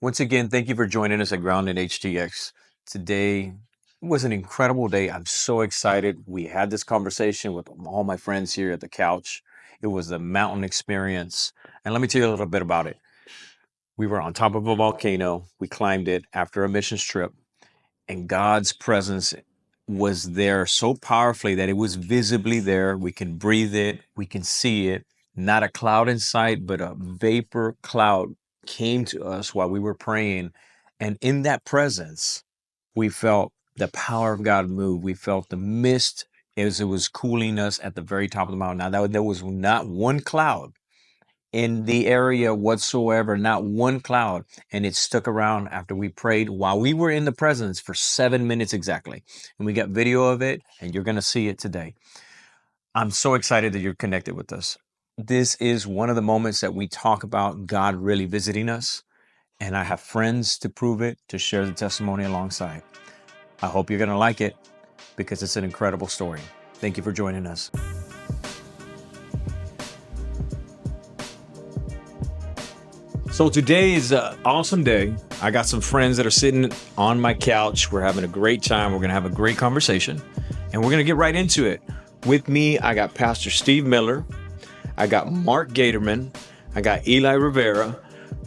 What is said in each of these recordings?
Once again, thank you for joining us at Grounded HTX. Today was an incredible day. I'm so excited. We had this conversation with all my friends here at the couch. It was a mountain experience. And let me tell you a little bit about it. We were on top of a volcano. We climbed it after a missions trip, and God's presence was there so powerfully that it was visibly there. We can breathe it, we can see it. Not a cloud in sight, but a vapor cloud came to us while we were praying. And in that presence, we felt the power of God move. We felt the mist as it was cooling us at the very top of the mountain. Now, there was not one cloud in the area whatsoever, not one cloud. And it stuck around after we prayed while we were in the presence for 7 minutes exactly. And we got video of it, and you're going to see it today. I'm so excited that you're connected with us. This is one of the moments that we talk about God really visiting us. And I have friends to prove it, to share the testimony alongside. I hope you're going to like it because it's an incredible story. Thank you for joining us. So today is an awesome day. I got some friends that are sitting on my couch. We're having a great time. We're going to have a great conversation, and we're going to get right into it. With me, I got Pastor Steve Miller. I got Mark Gatorman. I got Eli Rivera.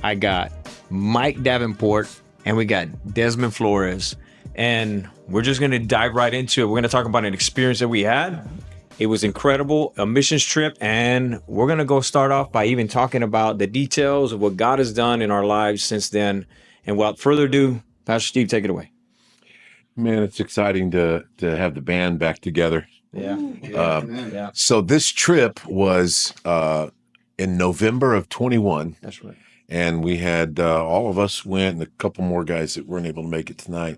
I got Mike Davenport, and we got Desmond Flores. And we're just going to dive right into it. We're going to talk about an experience that we had. It was incredible, a missions trip, and we're going to go start off by even talking about the details of what God has done in our lives since then. And without further ado, Pastor Steve, take it away. Man, it's exciting to have the band back together. Yeah. So this trip was in November of 21. That's right. And we had all of us went, and a couple more guys that weren't able to make it tonight.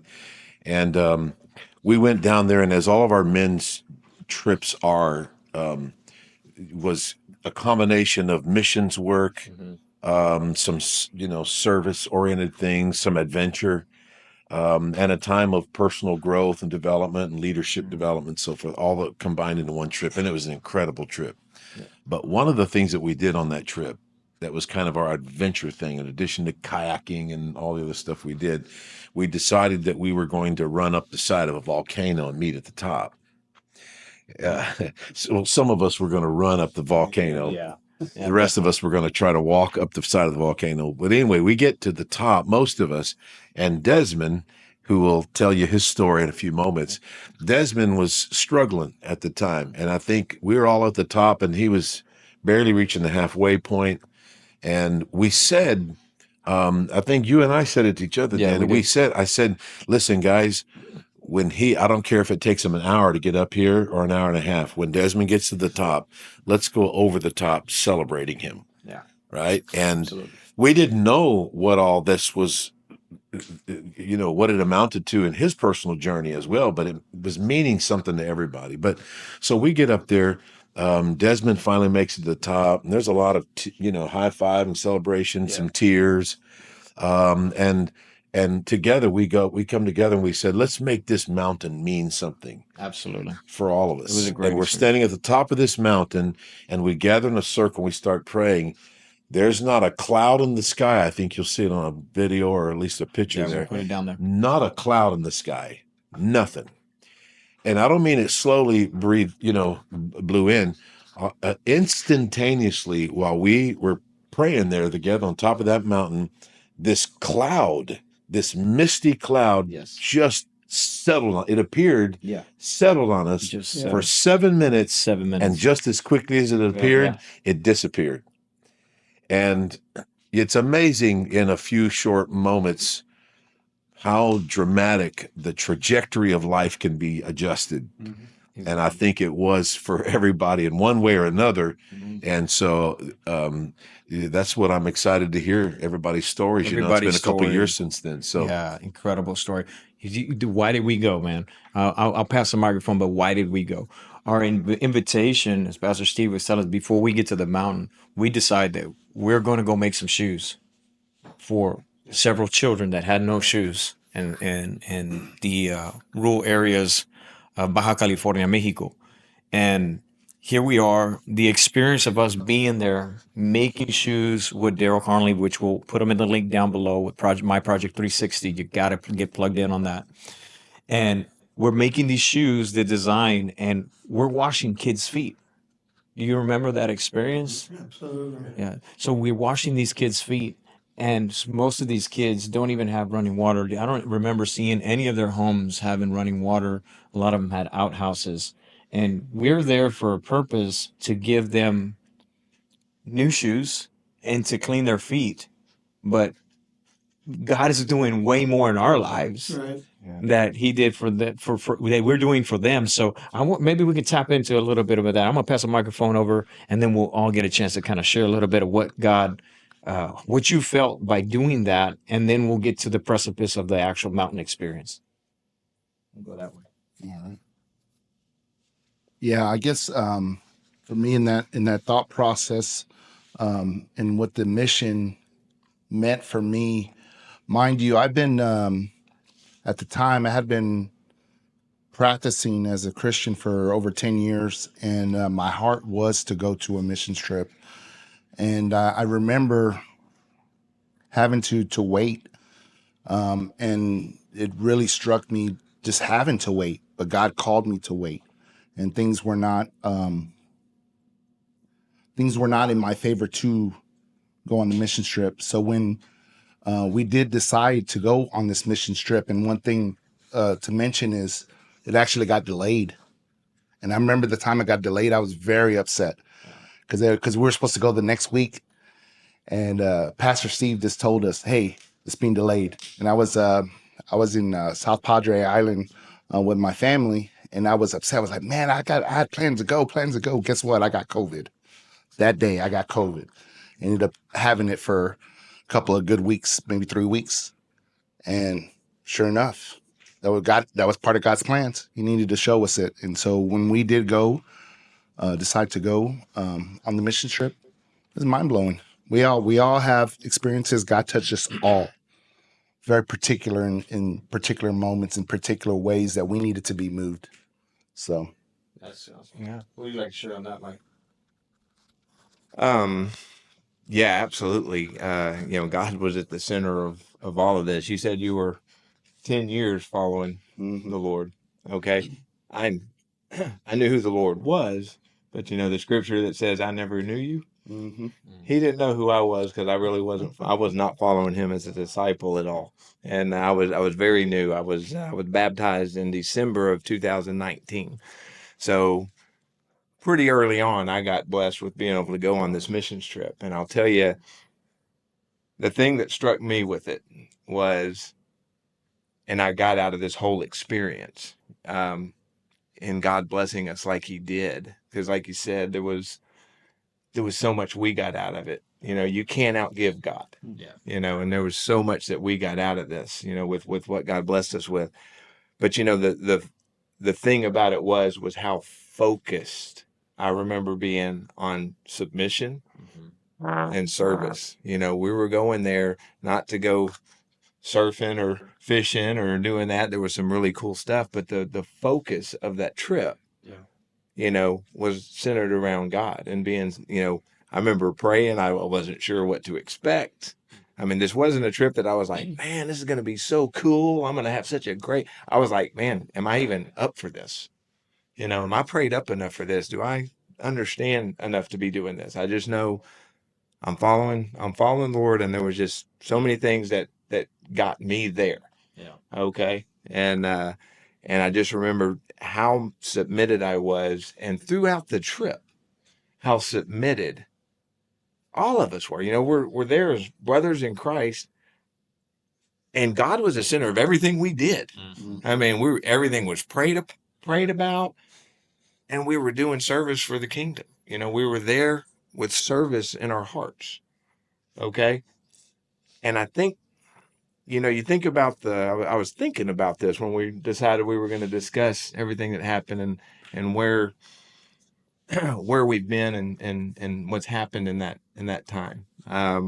And we went down there, and as all of our men's trips are, was a combination of missions work, some service-oriented things, some adventure, and a time of personal growth and development and leadership development, so forth, all that combined into one trip. And it was an incredible trip. Yeah. But one of the things that we did on that trip that was kind of our adventure thing, in addition to kayaking and all the other stuff we did, we decided that we were going to run up the side of a volcano and meet at the top. So some of us were going to run up the volcano. Yeah. The rest of us were going to try to walk up the side of the volcano. But anyway, we get to the top, most of us, and Desmond, who will tell you his story in a few moments, Desmond was struggling at the time. And I think we were all at the top, and he was barely reaching the halfway point. And we said, I think you and I said it to each other, Yeah, Dan. I said, listen, guys, I don't care if it takes him an hour to get up here or an hour and a half. When Desmond gets to the top, let's go over the top celebrating him. Yeah. Right. And Absolutely. we didn't know what all this was, what it amounted to in his personal journey as well, but it was meaning something to everybody. But so we get up there. Desmond finally makes it to the top, and there's a lot of, high five and celebration, some tears. And together we come together and we said, let's make this mountain mean something. Absolutely. For all of us. It was a great And we're experience. standing at the top of this mountain, and we gather in a circle and we start praying. There's not a cloud in the sky. I think you'll see it on a video or at least a picture Yeah, there. we'll put it down there. Not a cloud in the sky. Nothing. And I don't mean it slowly blew in. Instantaneously, while we were praying there together on top of that mountain, this cloud, this misty cloud, just settled on. It appeared, settled on us for 7 minutes. 7 minutes. And just as quickly as it appeared, it disappeared. And it's amazing in a few short moments how dramatic the trajectory of life can be adjusted. Mm-hmm. And I think it was for everybody in one way or another. Mm-hmm. And so that's what I'm excited to hear, everybody's stories. It's been a couple of years since then. So yeah, incredible story. Why did we go, man? I'll pass the microphone, but why did we go? Our invitation, as Pastor Steve was telling us, before we get to the mountain, we decided that we're going to go make some shoes for several children that had no shoes in the rural areas of Baja California, Mexico. And here we are, the experience of us being there, making shoes with Daryl Conley, which we'll put them in the link down below with My Project 360. You got to get plugged in on that. And we're making these shoes, the design, and we're washing kids' feet. Do you remember that experience? Absolutely. Yeah. So we're washing these kids' feet, and most of these kids don't even have running water. I don't remember seeing any of their homes having running water. A lot of them had outhouses. And we're there for a purpose to give them new shoes and to clean their feet. But God is doing way more in our lives Right. that He did for that we're doing for them. So I want maybe we can tap into a little bit of that. I'm gonna pass the microphone over, and then we'll all get a chance to kind of share a little bit of what God, what you felt by doing that, and then we'll get to the precipice of the actual mountain experience. We'll go that way. All right. Yeah, I guess for me in that thought process, and what the mission meant for me, mind you, I've been at the time I had been practicing as a Christian for over 10 years, and my heart was to go to a missions trip. And I remember having to wait, and it really struck me just having to wait. But God called me to wait, and things were not in my favor to go on the mission trip. So when we did decide to go on this mission trip, and one thing to mention is it actually got delayed. And I remember the time it got delayed, I was very upset because we were supposed to go the next week, and Pastor Steve just told us, "Hey, it's being delayed." And I was in South Padre Island with my family, and I was upset. I was like, "Man, I had plans to go. Guess what? I got COVID that day. I got COVID. Ended up having it for a couple of good weeks, maybe 3 weeks, and sure enough, that was part of God's plans. He needed to show us it. And so when we did go, decide to go on the mission trip, it was mind blowing. We all have experiences. God touched us all, very particular in particular moments, in particular ways that we needed to be moved. So That's awesome. Yeah. What would you like to share on that, Mike? Um, yeah, absolutely. God was at the center of all of this. You said you were 10 years following the Lord. Okay. I I knew who the Lord was, but the scripture that says, I never knew you. mm-hmm. He didn't know who I was because I was not following him as a disciple at all. And I was very new. I was baptized in December of 2019. So pretty early on, I got blessed with being able to go on this missions trip. And I'll tell you, the thing that struck me with it was, and I got out of this whole experience, in God blessing us like He did, because like you said, there was so much we got out of it. You can't outgive God. Yeah. And there was so much that we got out of this. With what God blessed us with. But the thing about it was how focused I remember being on submission and service. We were going there not to go surfing or fishing or doing that. There was some really cool stuff, but the focus of that trip, was centered around God and being, I remember praying. I wasn't sure what to expect. I mean, this wasn't a trip that I was like, man, this is going to be so cool. I'm going to have such a great, I was like, man, am I even up for this? Am I prayed up enough for this? Do I understand enough to be doing this? I just know I'm following the Lord, and there was just so many things that got me there. Yeah. Okay. And I just remember how submitted I was, and throughout the trip, how submitted all of us were. We're there as brothers in Christ, and God was the center of everything we did. I mean, everything was prayed about, and we were doing service for the kingdom. We were there with service in our hearts. Okay. And I think, you think about I was thinking about this when we decided we were going to discuss everything that happened, and where where we've been, and what's happened in that time. I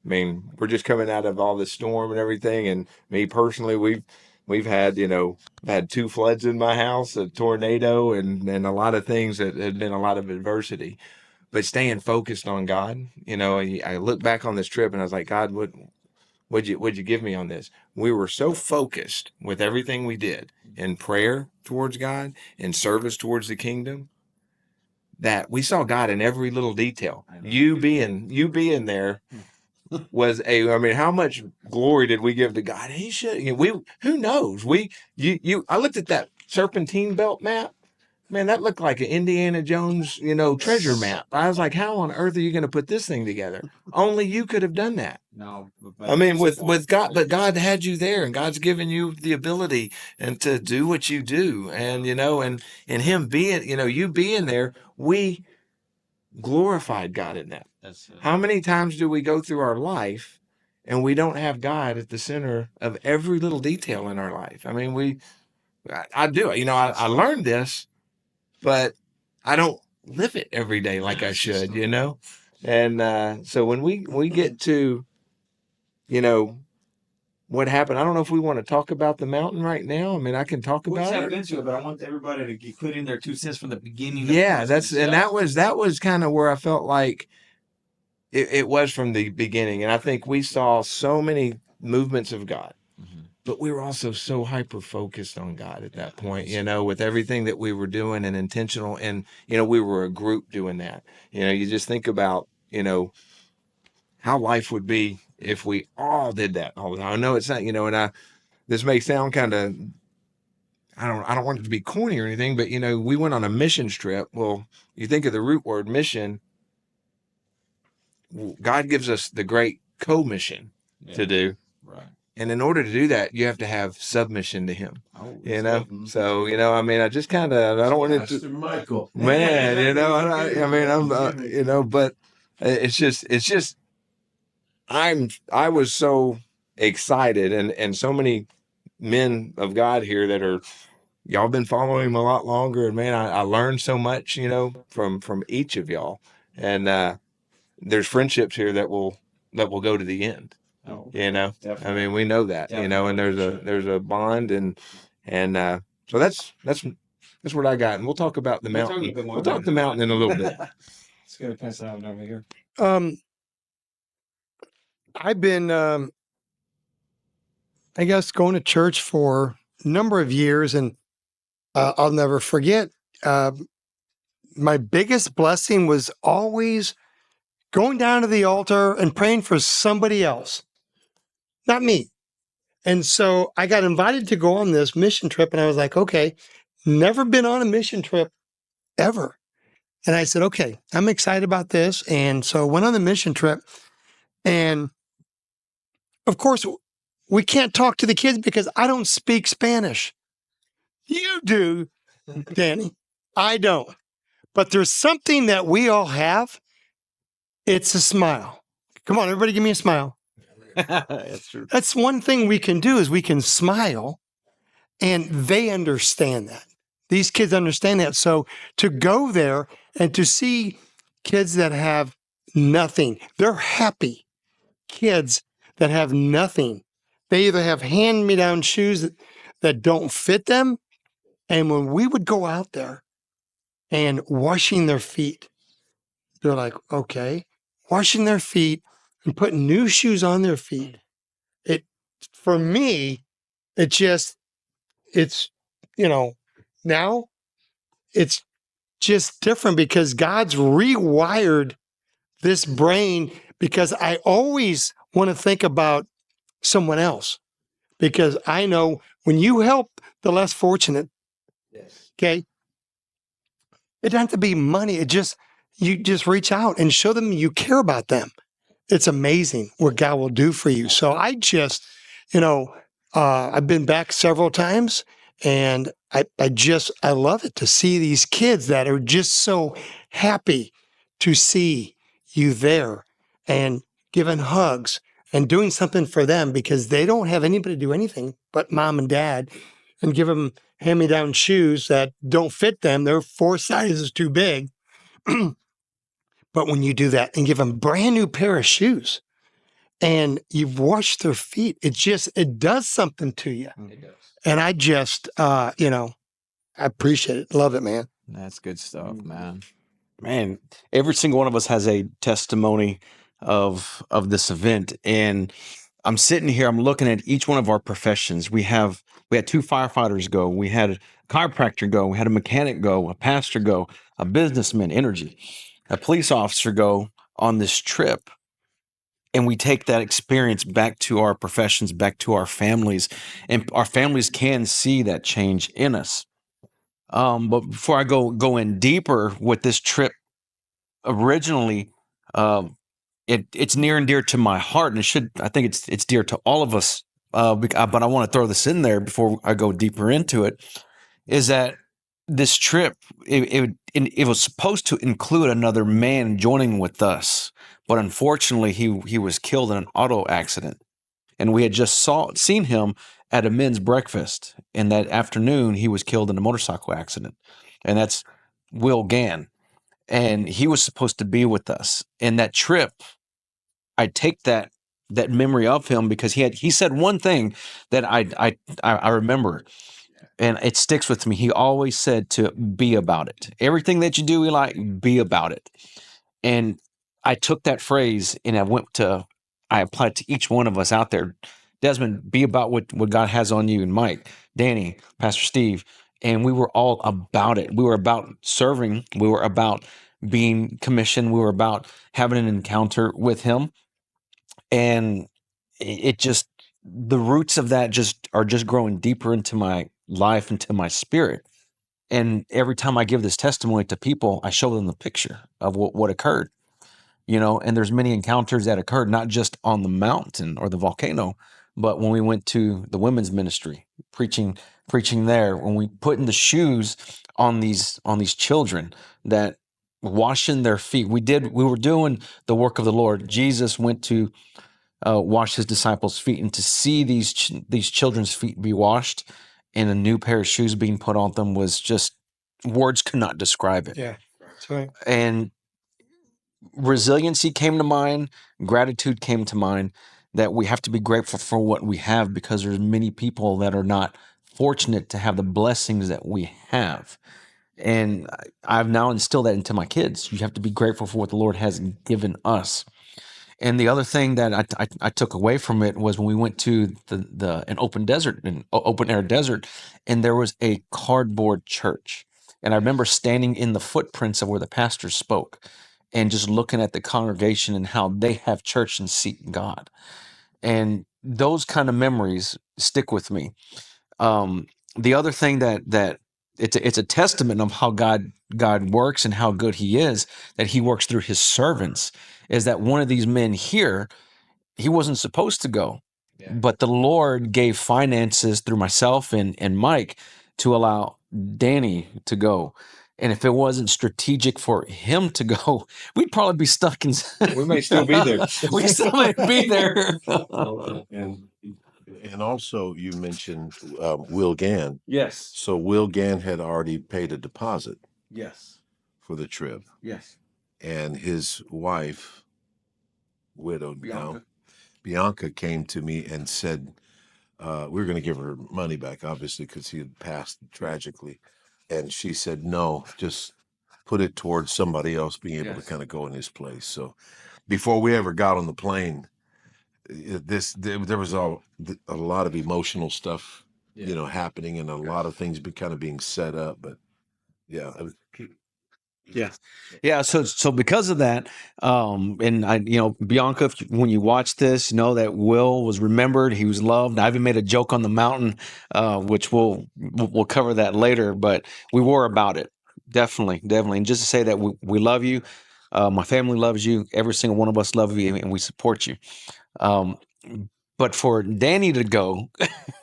mean, we're just coming out of all this storm and everything. And me personally, we've had, I've had 2 floods in my house, a tornado, and a lot of things that had been a lot of adversity. But staying focused on God, I look back on this trip and I was like, God, what'd you give me on this? We were so focused with everything we did in prayer towards God, in service towards the kingdom, that we saw God in every little detail. You being there was I mean, how much glory did we give to God? He should, who knows? I looked at that serpentine belt map. Man, that looked like an Indiana Jones, treasure map. I was like, how on earth are you going to put this thing together? Only you could have done that. No, I mean, with God, but God had you there, and God's given you the ability and to do what you do, and and Him being, you being there, we glorified God in that. How many times do we go through our life and we don't have God at the center of every little detail in our life? I mean, I do, I learned this, but I don't live it every day like I should, And so when we get to, what happened, I don't know if we want to talk about the mountain right now. I mean, I can talk we about just it. into it, but I want everybody to put in their 2 cents from the beginning. Yeah, that was kind of where I felt like it was from the beginning. And I think we saw so many movements of God, but we were also so hyper focused on God at that point, with everything that we were doing and intentional. And, we were a group doing that. You just think about, how life would be if we all did that all the time. I know it's not, this may sound kind of, I don't want it to be corny or anything, but, we went on a mission trip. Well, you think of the root word mission, God gives us the great commission to do. Right. And in order to do that, you have to have submission to Him. Oh, So I mean, I just kind of I don't want it to, Michael. man, I mean, I'm, but it's just I was so excited, and so many men of God here that are y'all been following Him a lot longer, and man, I learned so much, from each of y'all, and there's friendships here that will go to the end. Oh, I mean, we know that, and there's a bond, and so that's what I got, and we'll talk about the mountain. We'll talk the mountain in a little bit. Let's go pass out over here. I've been, I guess, going to church for a number of years, and I'll never forget. My biggest blessing was always going down to the altar and praying for somebody else, not me. And so I got invited to go on this mission trip, and I was like, okay, never been on a mission trip ever. And I said, okay, I'm excited about this. And so I went on the mission trip, and of course, we can't talk to the kids because I don't speak Spanish. You do, Danny. I don't. But there's something that we all have. It's a smile. Come on, everybody give me a smile. That's true. That's one thing we can do is we can smile, and they understand that. These kids understand that. So to go there and to see kids that have nothing, they're happy. Kids that have nothing. They either have hand-me-down shoes that don't fit them, and when we would go out there and washing their feet, they're like, okay, washing their feet and putting new shoes on their feet. For me, it's, now it's just different because God's rewired this brain because I always want to think about someone else because I know when you help the less fortunate, okay, it doesn't have to be money. You just reach out and show them you care about them. It's amazing what God will do for you. So I just, I've been back several times and I love it to see these kids that are just so happy to see you there and giving hugs and doing something for them because they don't have anybody to do anything but mom and dad and give them hand-me-down shoes that don't fit them. They're 4 sizes too big. But when you do that and give them a brand new pair of shoes and you've washed their feet. It does something to you. It does. And I just, I appreciate it. Love it, man. That's good stuff, man. Man, every single one of us has a testimony of this event, and I'm sitting here. I'm looking at each one of our professions. We had 2 firefighters go. We had a chiropractor go. We had a mechanic go. A pastor go. A businessman, energy, a police officer go on this trip. And we take that experience back to our professions, back to our families, and our families can see that change in us. But before I go in deeper with this trip, originally, it's near and dear to my heart, and I think it's dear to all of us. But I want to throw this in there before I go deeper into it. Is that this trip? It was supposed to include another man joining with us, but unfortunately, he was killed in an auto accident, and we had just seen him at a men's breakfast, and that afternoon he was killed in a motorcycle accident, and that's Will Gann, and he was supposed to be with us. And that trip, I take that memory of him because he said one thing that I remember, and it sticks with me. He always said to be about it. Everything that you do, be about it. And I took that phrase and I applied it to each one of us out there. Desmond, be about what God has on you. And Mike, Danny, Pastor Steve, and we were all about it. We were about serving. We were about being commissioned. We were about having an encounter with him. And it just, the roots of that are just growing deeper into my life, into my spirit. And every time I give this testimony to people, I show them the picture of what occurred, and there's many encounters that occurred, not just on the mountain or the volcano, but when we went to the women's ministry, preaching there, when we put in the shoes on these children, that washing their feet, we were doing the work of the Lord. Jesus went to wash his disciples' feet, and to see these children's feet be washed and a new pair of shoes being put on them was just, words could not describe it. Yeah, that's right. And resiliency came to mind, gratitude came to mind, that we have to be grateful for what we have, because there's many people that are not fortunate to have the blessings that we have. And I've now instilled that into my kids. You have to be grateful for what the Lord has given us. And the other thing that I took away from it was when we went to an open air desert, and there was a cardboard church. And I remember standing in the footprints of where the pastor spoke, and just looking at the congregation and how they have church and seek God. And those kind of memories stick with me. The other thing that it's a testament of how God works and how good he is, that he works through his servants, is that one of these men here, he wasn't supposed to go, but the Lord gave finances through myself and Mike to allow Danny to go. And if it wasn't strategic for him to go, we'd probably be stuck in. We may still be there. We still may be there. And also, you mentioned Will Gann. Yes. So Will Gann had already paid a deposit Yes. for the trip, Yes. and his wife, widowed now, Bianca, came to me and said we were going to give her money back, obviously, because he had passed tragically. And she said, no, just put it towards somebody else being able to kind of go in his place. So before we ever got on the plane, there was a lot of emotional stuff, happening, and a lot of things being set up. But yeah. Yeah. So because of that, and I, Bianca, when you watch this, know that Will was remembered. He was loved. I even made a joke on the mountain, which we'll cover that later. But we were about it, definitely. And just to say that we love you, my family loves you. Every single one of us love you, and we support you. But for Danny to go,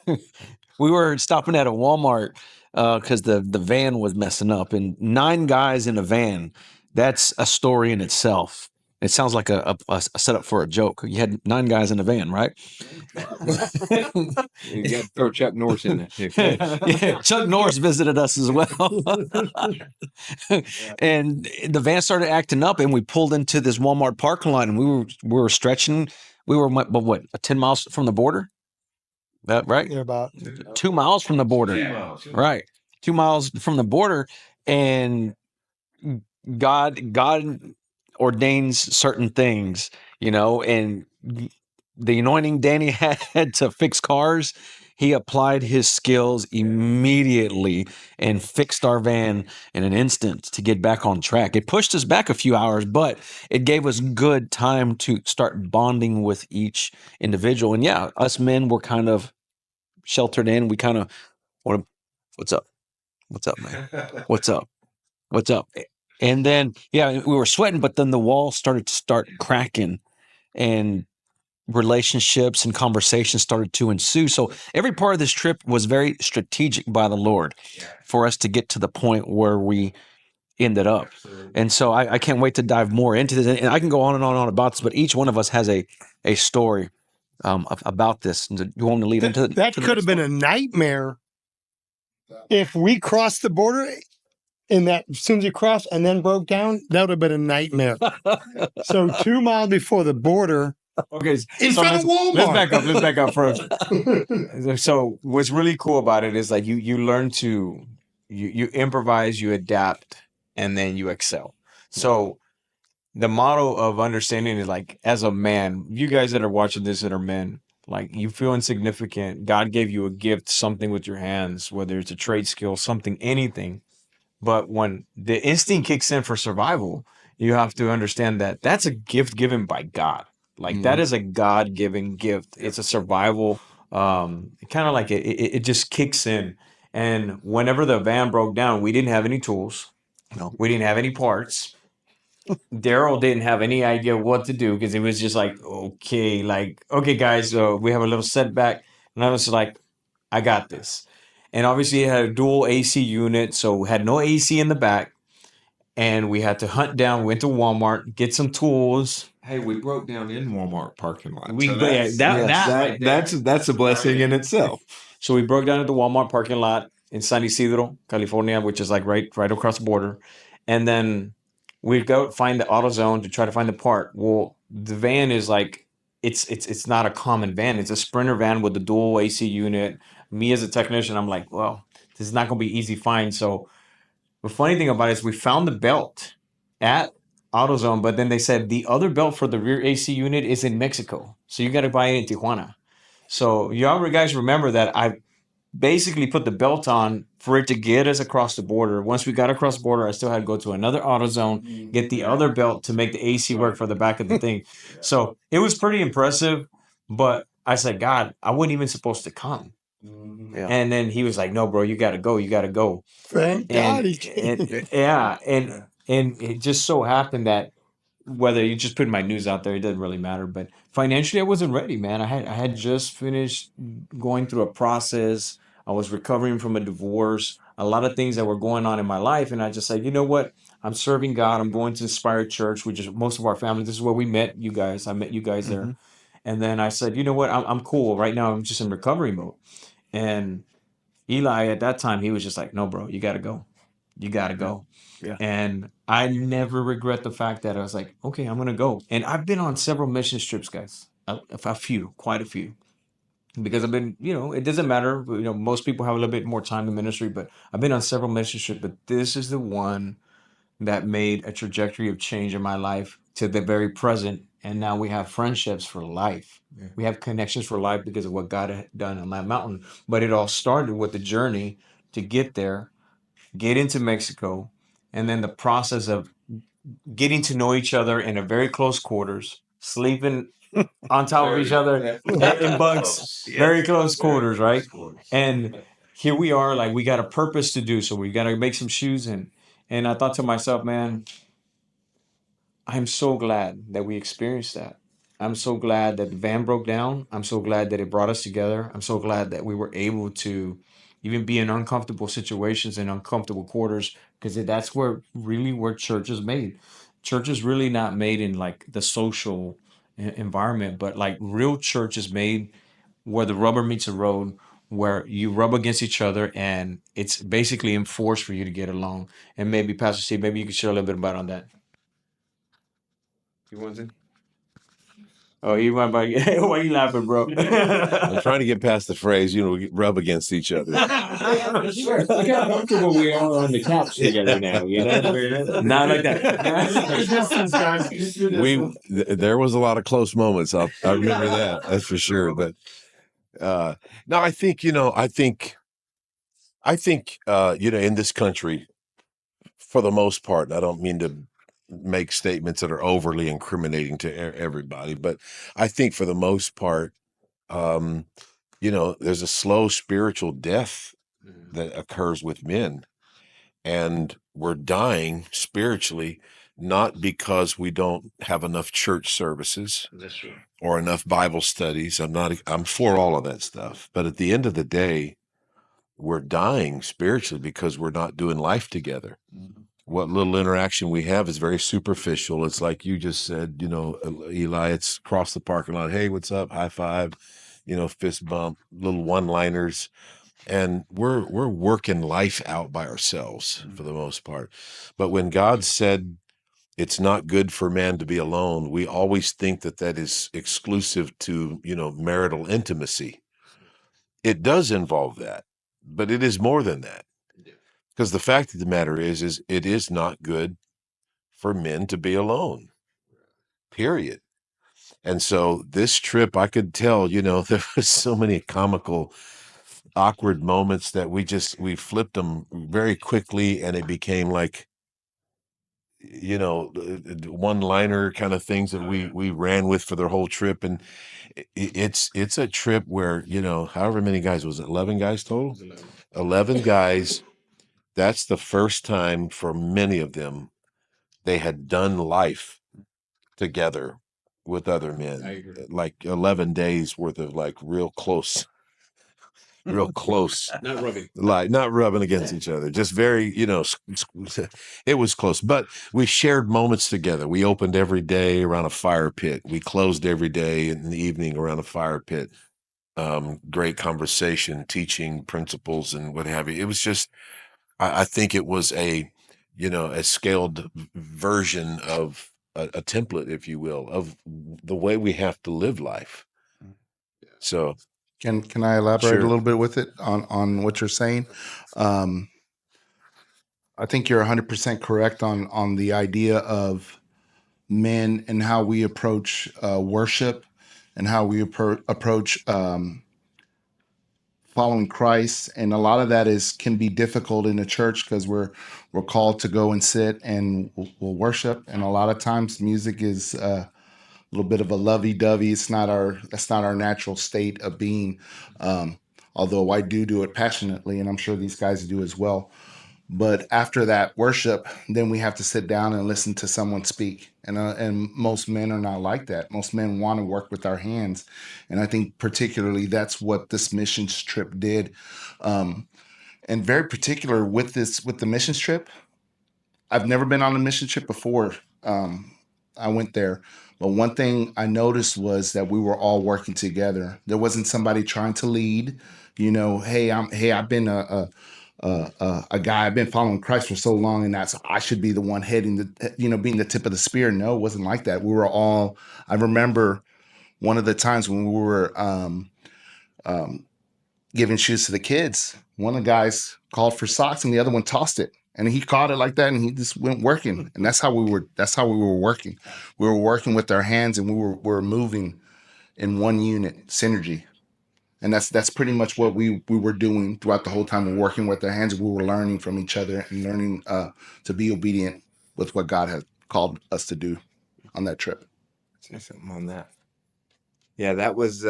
we were stopping at a Walmart because the van was messing up, and 9 guys in a van. That's a story in itself. It sounds like a setup for a joke. You had 9 guys in a van, right? You got to throw Chuck Norris in there. Yeah, Chuck Norris visited us as well. And the van started acting up, and we pulled into this Walmart parking lot, and we were stretching. We were what 10 miles from the border. That right? They're about 2 miles from the border. Right. 2 miles from the border, and God ordains certain things, and the anointing Danny had to fix cars. He applied his skills immediately and fixed our van in an instant to get back on track. It pushed us back a few hours, but it gave us good time to start bonding with each individual. And yeah, us men were kind of sheltered in. We kind of, what's up? What's up, man? What's up? What's up? And then, yeah, we were sweating, but then the wall started to start cracking, and relationships and conversations started to ensue. So every part of this trip was very strategic by the Lord for us to get to the point where we ended up. And so I can't wait to dive more into this. And I can go on and on and on about this, but each one of us has a story about this. Do you want me to lead into it? that could have been a nightmare if we crossed the border and that as soon as you crossed and then broke down, that would have been a nightmare. So 2 miles before the border, Okay, in front of Walmart. Let's back up first. So what's really cool about it is like you learn to you improvise, you adapt, and then you excel. So the model of understanding is like, as a man, you guys that are watching this that are men, like, you feel insignificant. God gave you a gift, something with your hands, whether it's a trade skill, something, anything. But when the instinct kicks in for survival, you have to understand that that's a gift given by God. Like, that is a God-given gift. It's a survival, kind of like it just kicks in. And whenever the van broke down, we didn't have any tools. No. We didn't have any parts. Daryl didn't have any idea what to do because it was just like, okay, guys, we have a little setback. And I was like, I got this. And obviously, it had a dual AC unit, so we had no AC in the back. And we had to hunt down, we went to Walmart, get some tools. Hey, we broke down in Walmart parking lot. That's a blessing in itself. So we broke down at the Walmart parking lot in San Isidro, California, which is like right across the border. And then we'd go find the AutoZone to try to find the part. Well, the van is like, it's not a common van. It's a Sprinter van with the dual AC unit. Me as a technician, I'm like, well, this is not going to be easy find. So the funny thing about it is we found the belt at AutoZone, but then they said the other belt for the rear AC unit is in Mexico. So you got to buy it in Tijuana. So y'all guys remember that I basically put the belt on for it to get us across the border. Once we got across the border, I still had to go to another AutoZone, get the other belt to make the AC work for the back of the thing. So it was pretty impressive, but I said, God, I wasn't even supposed to come. Yeah. And then he was like, no, bro, you got to go. You got to go. Thank God he came. And it just so happened that whether you just put my news out there, it doesn't really matter. But financially, I wasn't ready, man. I had just finished going through a process. I was recovering from a divorce, a lot of things that were going on in my life, and I just said, you know what? I'm serving God. I'm going to Inspired Church, which is most of our family. This is where we met you guys. I met you guys there, and then I said, you know what? I'm cool right now. I'm just in recovery mode, and Eli at that time, he was just like, no, bro, you got to go. You got to go. Yeah. And I never regret the fact that I was like, okay, I'm going to go. And I've been on several mission trips, guys, quite a few. Because I've been, it doesn't matter. Most people have a little bit more time in ministry, but I've been on several mission trips. But this is the one that made a trajectory of change in my life to the very present. And now we have friendships for life. Yeah. We have connections for life because of what God had done on that mountain. But it all started with the journey to get there, get into Mexico, and then the process of getting to know each other in a very close quarters, sleeping on top of each other in bunks, very close quarters, right? And here we are, like, we got a purpose to do, so we got to make some shoes. And I thought to myself, man, I'm so glad that we experienced that. I'm so glad that the van broke down. I'm so glad that it brought us together. I'm so glad that we were able to even be in uncomfortable situations and uncomfortable quarters, because that's where church is made. Church is really not made in like the social environment, but like real church is made where the rubber meets the road, where you rub against each other, and it's basically enforced for you to get along. And maybe Pastor Steve, maybe you could share a little bit about on that. You want to? Oh, you might buy. Why are you laughing, bro? I'm trying to get past the phrase, we rub against each other. Look how comfortable we are on the couch together now. Not like that. There was a lot of close moments. I remember that. That's for sure. But no, I think, in this country, for the most part, and I don't mean to make statements that are overly incriminating to everybody, but I think for the most part, there's a slow spiritual death that occurs with men, and we're dying spiritually, not because we don't have enough church services or enough Bible studies. I'm for all of that stuff. But at the end of the day, we're dying spiritually because we're not doing life together. What little interaction we have is very superficial. It's like you just said, Eli, it's across the parking lot. Hey, what's up? High five, fist bump, little one-liners. And we're working life out by ourselves for the most part. But when God said it's not good for man to be alone, we always think that is exclusive to, marital intimacy. It does involve that, but it is more than that. Because the fact of the matter is it is not good for men to be alone, period. And so this trip, I could tell, there was so many comical, awkward moments that we flipped them very quickly, and it became like, one-liner kind of things that we ran with for the whole trip. And it's a trip where, however many guys, was it 11 guys total? 11 guys. That's the first time for many of them they had done life together with other men, like 11 days worth of like real close, not rubbing against each other, just very, it was close. But we shared moments together. We opened every day around a fire pit. We closed every day in the evening around a fire pit. Great conversation, teaching principles and what have you. It was just, I think it was a scaled version of a template, if you will, of the way we have to live life. So Can I elaborate Sure. a little bit with it on what you're saying? I think you're 100% correct on the idea of men and how we approach worship and how we approach following Christ. And a lot of that can be difficult in the church because we're called to go and sit and we'll worship. And a lot of times music is a little bit of a lovey-dovey. That's not our natural state of being. Although I do it passionately, and I'm sure these guys do as well. But after that worship, then we have to sit down and listen to someone speak. And most men are not like that. Most men want to work with our hands, and I think particularly that's what this missions trip did. And very particular with the missions trip. I've never been on a mission trip before. I went there, but one thing I noticed was that we were all working together. There wasn't somebody trying to lead. I've been a guy. I've been following Christ for so long, and that's I should be the one heading being the tip of the spear. No, it wasn't like that. We were all. I remember one of the times when we were giving shoes to the kids. One of the guys called for socks, and the other one tossed it, and he caught it like that, and he just went working. And that's how we were. That's how we were working. We were working with our hands, and we were moving in one unit, synergy. And that's pretty much what we were doing throughout the whole time. We're working with our hands. We were learning from each other and learning to be obedient with what God had called us to do on that trip. Say something on that. Yeah, that was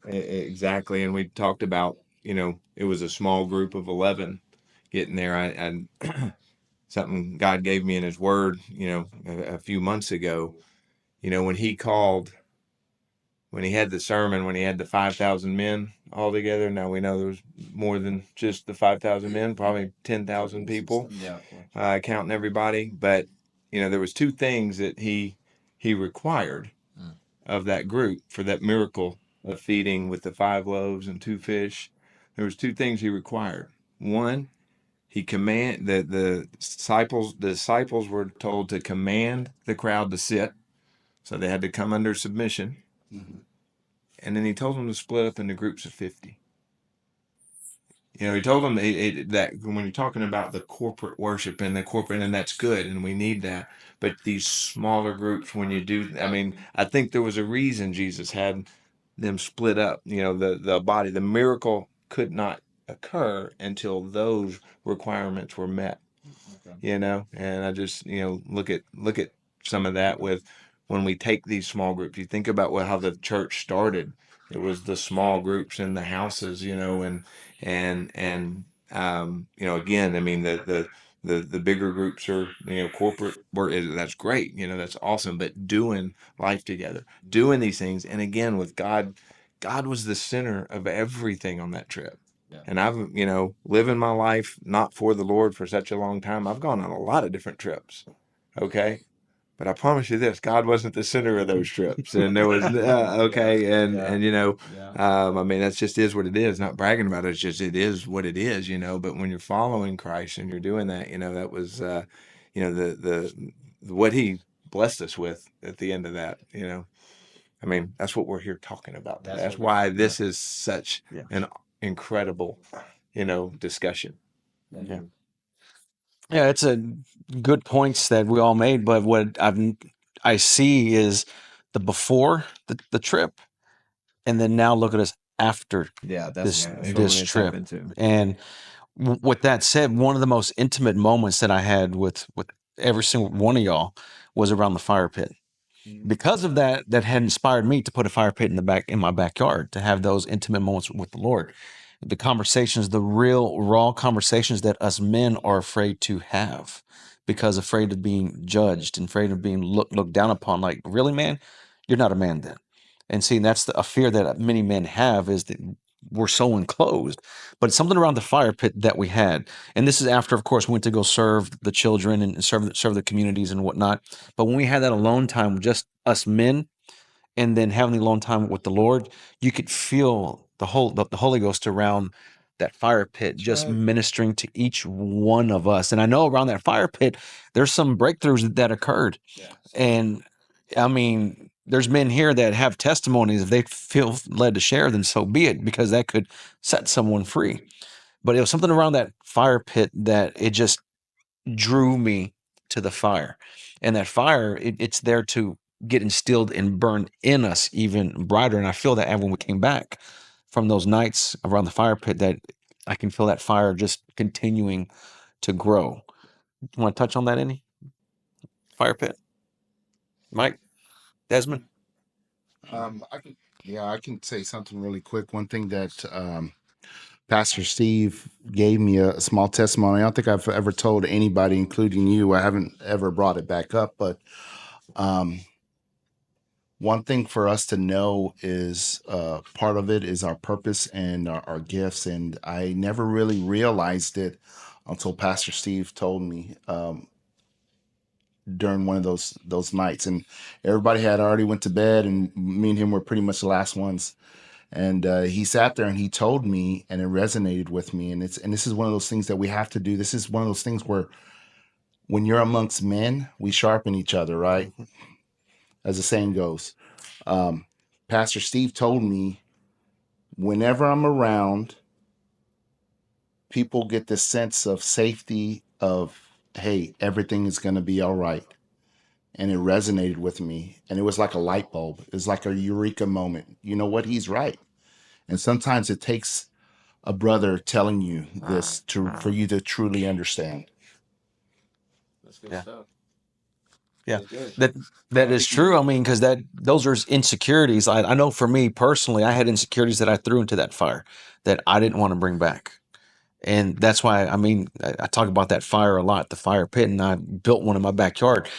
exactly. And we talked about, it was a small group of 11 getting there. I something God gave me in His Word, a few months ago. When He called, when He had the sermon, when He had the 5,000 men all together. Now we know there was more than just the 5,000 men, probably 10,000 people, counting everybody. But there was two things that He required of that group for that miracle of feeding with the 5 loaves and 2 fish. There was two things He required. One, He command the disciples were told to command the crowd to sit, so they had to come under submission. And then he told them to split up into groups of 50. He told them that when you're talking about the corporate worship and the corporate, and that's good, and we need that. But these smaller groups, when you do, I mean, I think there was a reason Jesus had them split up. The body, the miracle could not occur until those requirements were met. And I just look at some of that with when we take these small groups. You think about how the church started. It was the small groups in the houses, and again, I mean the bigger groups are corporate work. That's great, that's awesome. But doing life together, doing these things, and again with God, God was the center of everything on that trip. And I've, living my life not for the Lord for such a long time, I've gone on a lot of different trips. Okay. But I promise you this, God wasn't the center of those trips. And there was, okay. And I mean, that's just is what it is. Not bragging about it. It's just, it is what it is, but when you're following Christ and you're doing that, that was, what he blessed us with at the end of that, I mean, that's what we're here talking about today. That's why this is such an incredible, discussion. Yeah. Yeah, it's a good points that we all made, but what I see is the before the trip, and then now look at us after this trip. And with that said, one of the most intimate moments that I had with every single one of y'all was around the fire pit. Because of that had inspired me to put a fire pit in my backyard, to have those intimate moments with the Lord. The conversations, the real raw conversations that us men are afraid to have, because afraid of being judged and afraid of being looked down upon. Like, really, man, you're not a man then. And see, that's a fear that many men have, is that we're so enclosed. But it's something around the fire pit that we had. And this is after, of course, we went to go serve the children and serve the communities and whatnot. But when we had that alone time with just us men, and then having the alone time with the Lord, you could feel the Holy Ghost around that fire pit, just ministering to each one of us. And I know around that fire pit, there's some breakthroughs that occurred. And I mean, there's men here that have testimonies. If they feel led to share, then so be it, because that could set someone free. But it was something around that fire pit that it just drew me to the fire. And that fire, it's there to get instilled and burned in us even brighter. And I feel that when we came back from those nights around the fire pit, that I can feel that fire just continuing to grow. You want to touch on that, any fire pit? Mike? Desmond? I can say something really quick. One thing that Pastor Steve gave me a small testimony. I don't think I've ever told anybody, including you. I haven't ever brought it back up, but one thing for us to know is part of it is our purpose and our gifts. And I never really realized it until Pastor Steve told me during one of those nights. And everybody had already went to bed, and me and him were pretty much the last ones. And he sat there and he told me, and it resonated with me. And this is one of those things that we have to do. This is one of those things where when you're amongst men, we sharpen each other, right? As the saying goes. Pastor Steve told me, whenever I'm around, people get this sense of safety of, hey, everything is going to be all right. And it resonated with me. And it was like a light bulb. It's like a eureka moment. You know what? He's right. And sometimes it takes a brother telling you this for you to truly understand. That's good stuff. Yeah, that is true. I mean, because those are insecurities. I know for me personally, I had insecurities that I threw into that fire that I didn't want to bring back. And that's why, I mean, I talk about that fire a lot, the fire pit, and I built one in my backyard.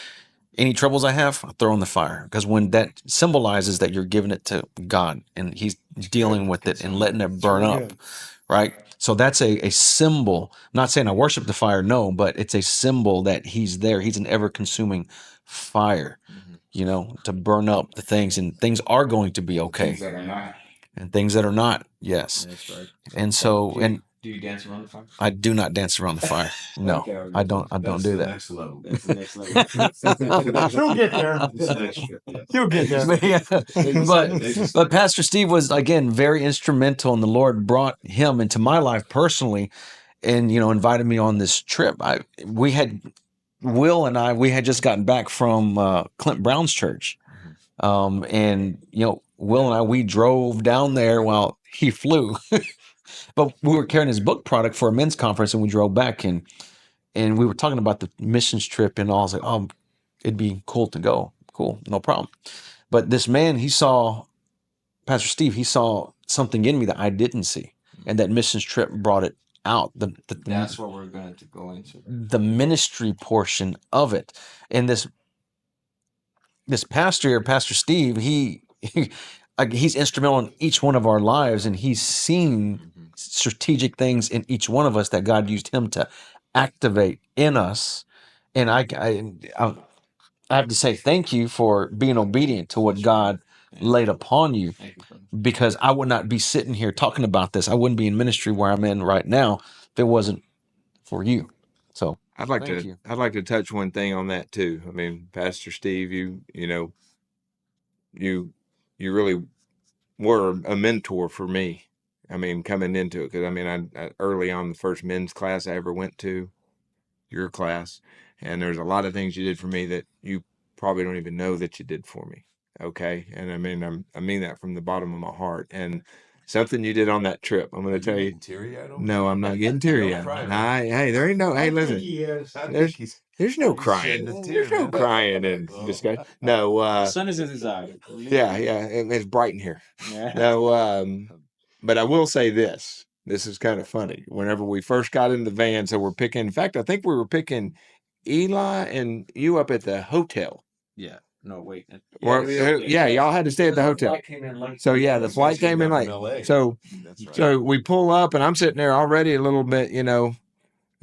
Any troubles I have, I throw in the fire, because when that symbolizes that you're giving it to God and He's dealing with it and letting it burn up, right? So that's a symbol. I'm not saying I worship the fire, no, but it's a symbol that He's there. He's an ever-consuming fire, to burn up the things, and things are going to be okay. Things that are not. And things that are not, yes. That's right. And so, and Do you dance around the fire? I do not dance around the fire. No, Okay, okay. I don't do that. Next level. That's the next level. You'll get there. You'll get there. But, yeah, but Pastor Steve was, again, very instrumental, and the Lord brought him into my life personally, and invited me on this trip. Will and I, we had just gotten back from Clint Brown's church, and Will and I, we drove down there while he flew, but we were carrying his book product for a men's conference, and we drove back, and we were talking about the missions trip, and I was like, oh, it'd be cool to go. Cool, no problem. But this man, Pastor Steve, he saw something in me that I didn't see, and that missions trip brought it out. That's what we're going to go into. The ministry portion of it, and this pastor here, Pastor Steve, he's instrumental in each one of our lives, and he's seen strategic things in each one of us that God used him to activate in us. And I have to say thank you for being obedient to what God laid upon you, because I would not be sitting here talking about this. I wouldn't be in ministry where I'm in right now if it wasn't for you. So I'd like thank to you. I'd like to touch one thing on that too. I mean, Pastor Steve, you really were a mentor for me. I mean, coming into it, because I mean, I early on, the first men's class I ever went to, your class, and there's a lot of things you did for me that you probably don't even know that you did for me. Okay, and I mean that from the bottom of my heart. And something you did on that trip, I'm going to tell you. No, I'm not getting teary-eyed. Hey, there ain't no. Hey, listen. There's no crying. There's no crying in discussion. No. The sun is in his eye. Yeah. It's bright in here. Yeah. No. But I will say this. This is kind of funny. Whenever we first got in the van, so we're picking. In fact, I think we were picking Eli and you up at the hotel. Yeah. No, wait. Yeah, y'all had to stay at the hotel. So yeah, the flight came in late. So we pull up, and I'm sitting there already a little bit,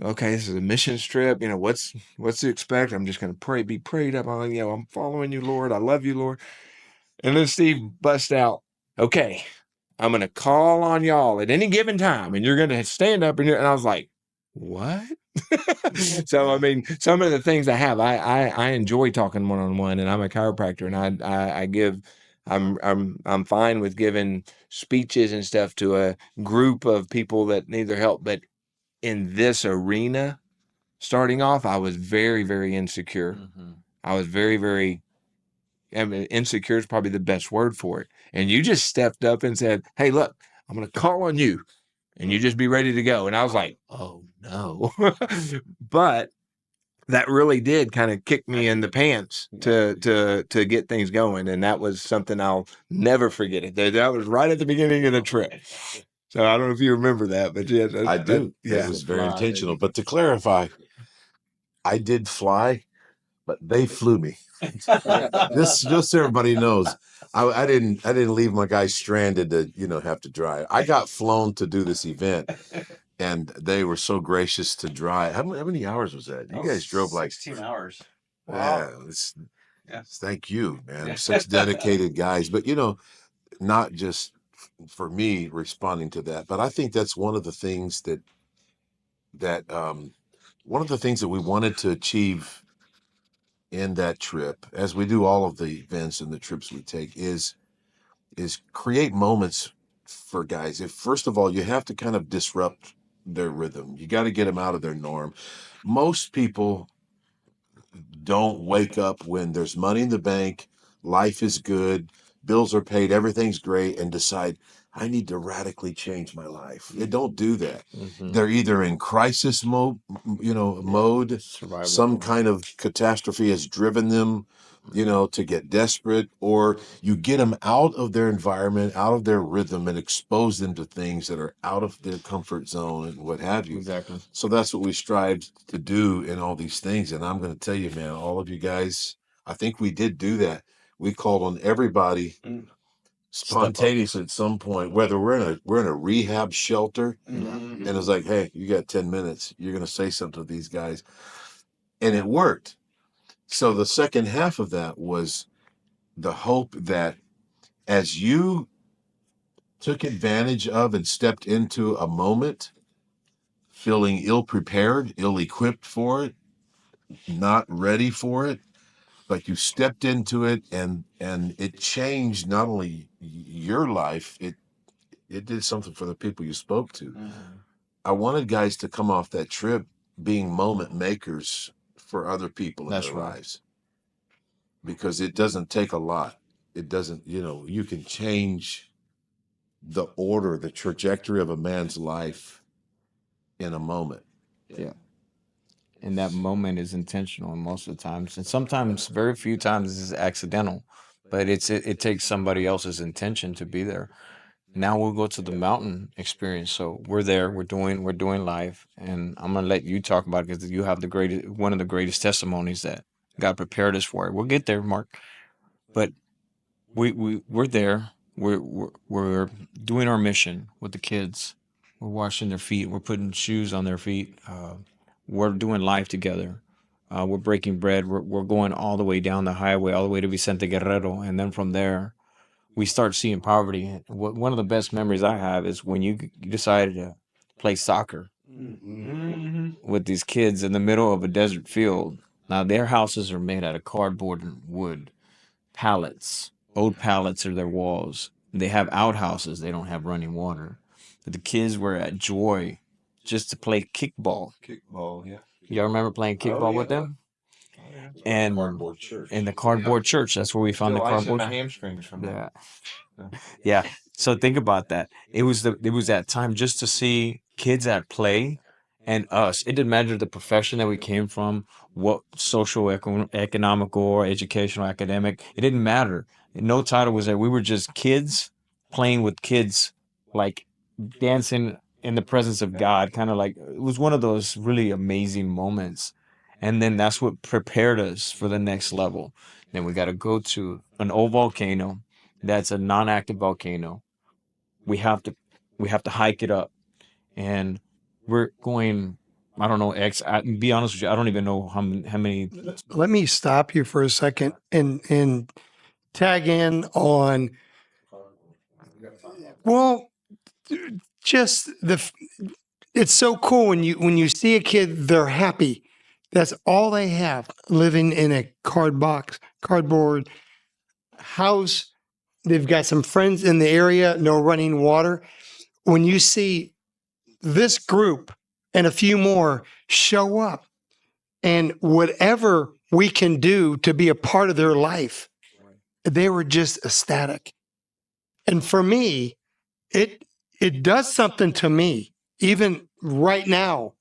okay, this is a mission trip. What's to expect? I'm just going to be prayed up. I'm following you, Lord. I love you, Lord. And then Steve busts out, okay, I'm going to call on y'all at any given time, and you're going to stand up. And I was like, what? So, I mean, some of the things I have, I enjoy talking one-on-one, and I'm a chiropractor, and I give, I'm fine with giving speeches and stuff to a group of people that need their help. But in this arena, starting off, I was very, very insecure. I was very, very, I mean, insecure is probably the best word for it. And you just stepped up and said, hey, look, I'm going to call on you, and you just be ready to go. And I was like, oh no. But that really did kind of kick me in the pants to get things going. And that was something I'll never forget it. That was right at the beginning of the trip. So I don't know if you remember that, but yeah, I do. It was very intentional. But to clarify, I did fly, but they flew me. This just so everybody knows. I didn't leave my guys stranded to have to drive. I got flown to do this event, and they were so gracious to drive. How many hours was that? You guys drove like 16 hours. Wow. Thank you, man. Such dedicated guys. But not just for me responding to that, but I think that's one of the things that we wanted to achieve in that trip, as we do all of the events and the trips we take, is create moments for guys. If first of all, you have to kind of disrupt their rhythm. You got to get them out of their norm. Most people don't wake up when there's money in the bank, life is good, bills are paid, everything's great, and decide, I need to radically change my life. They don't do that. They're either in crisis mode, survival some mode. kind of catastrophe has driven them, to get desperate, or you get them out of their environment, out of their rhythm, and expose them to things that are out of their comfort zone and what have you. Exactly. So that's what we strive to do in all these things. And I'm going to tell you, man, all of you guys, I think we did do that. We called on everybody spontaneously at some point, whether we're in a rehab shelter, and it's like, hey, you got 10 minutes. You're going to say something to these guys. And it worked. So the second half of that was the hope that as you took advantage of and stepped into a moment, feeling ill-prepared, ill-equipped for it, not ready for it, but you stepped into it, and it changed not only your life, it did something for the people you spoke to. I wanted guys to come off that trip being moment makers for other people in That's their right. lives, because it doesn't take a lot. It doesn't, you can change the order, the trajectory of a man's life in a moment. Yeah. And that moment is intentional most of the times. And sometimes, very few times, it's accidental. But it takes somebody else's intention to be there. Now we'll go to the mountain experience. So we're there, we're doing live, and I'm gonna let you talk about it because you have one of the greatest testimonies that God prepared us for. We'll get there, Mark. But we're there. We're doing our mission with the kids. We're washing their feet. We're putting shoes on their feet. We're doing life together. We're breaking bread. We're going all the way down the highway, all the way to Vicente Guerrero, and then from there we start seeing poverty. One of the best memories I have is when you decided to play soccer with these kids in the middle of a desert field. Now their houses are made out of cardboard and wood. Pallets. Old pallets are their walls. They have outhouses. They don't have running water. But the kids were at joy just to play kickball. Kickball, yeah. Y'all remember playing kickball with them? And Cardboard church. in the cardboard church, that's where we found the Still icing cardboard. my hamstrings from that. Yeah. Yeah. So think about that. It was that time just to see kids at play and us. It didn't matter the profession that we came from, what social, economical, or educational, academic. It didn't matter. No title was there. We were just kids playing with kids, like dancing in the presence of God. Kind of like it was one of those really amazing moments. And then that's what prepared us for the next level. Then we got to go to an old volcano that's a non-active volcano. We have to hike it up, and we're going. I don't know. Be honest with you, I don't even know how many. Let me stop you for a second and tag in on, well, just it's so cool when you see a kid, they're happy. That's all they have, living in a cardboard house. They've got some friends in the area, no running water. When you see this group and a few more show up, and whatever we can do to be a part of their life, they were just ecstatic. And for me, it does something to me, even right now.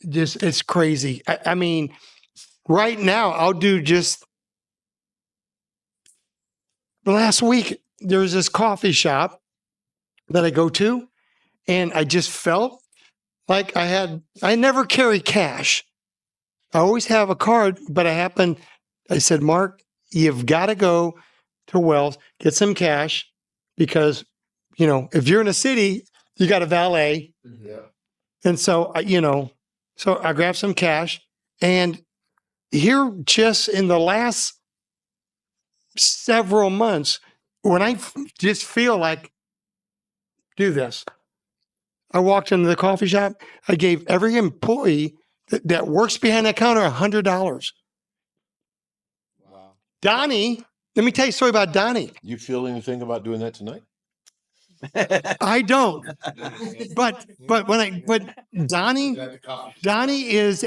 Just it's crazy. I mean, right now, I'll do just last week, there's this coffee shop that I go to, and I just felt like I never carry cash. I always have a card, but I said, Mark, you've got to go to Wells, get some cash, because, if you're in a city, you got a valet. Yeah. And so, so I grabbed some cash, and here just in the last several months, when I just feel like, do this, I walked into the coffee shop. I gave every employee that works behind that counter $100. Wow. Donnie, let me tell you a story about Donnie. You feel anything about doing that tonight? I don't, but Donnie is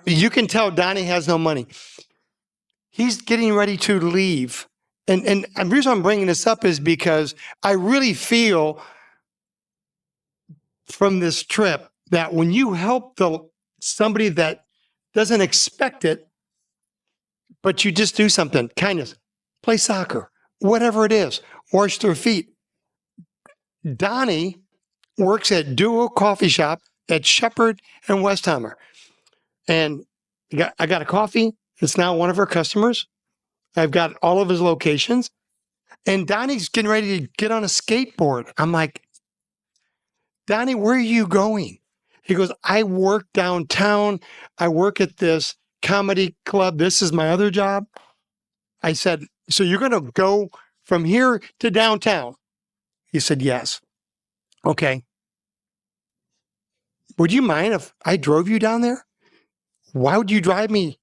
you can tell Donnie has no money. He's getting ready to leave. And the reason I'm bringing this up is because I really feel from this trip that when you help somebody that doesn't expect it, but you just do something, kindness, play soccer, whatever it is, wash their feet. Donnie works at Duo Coffee Shop at Shepherd and Westheimer. And I got a coffee. It's now one of our customers. I've got all of his locations. And Donnie's getting ready to get on a skateboard. I'm like, Donnie, where are you going? He goes, I work downtown. I work at this comedy club. This is my other job. I said, so you're going to go from here to downtown? He said, yes. Okay. would you mind if I drove you down there? Why would you drive me?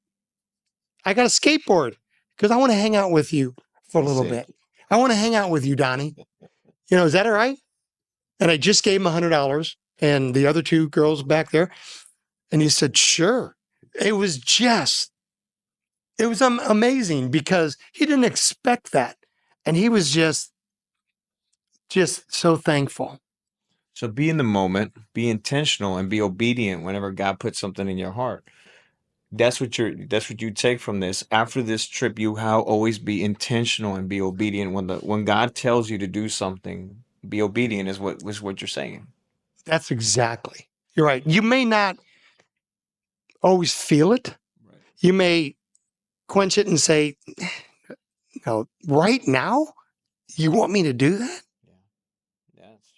I got a skateboard because I want to hang out with you for a little bit. I want to hang out with you, Donnie. Is that all right? And I just gave him $100 and the other two girls back there. And he said, sure. It was amazing because he didn't expect that. And he was just so thankful. So be in the moment, be intentional, and be obedient whenever God puts something in your heart. That's what you take from this. After this trip, always be intentional and be obedient. When God tells you to do something, be obedient is what you're saying. That's exactly. You're right. You may not always feel it. Right. You may quench it and say, no, right now, you want me to do that? Yeah, that's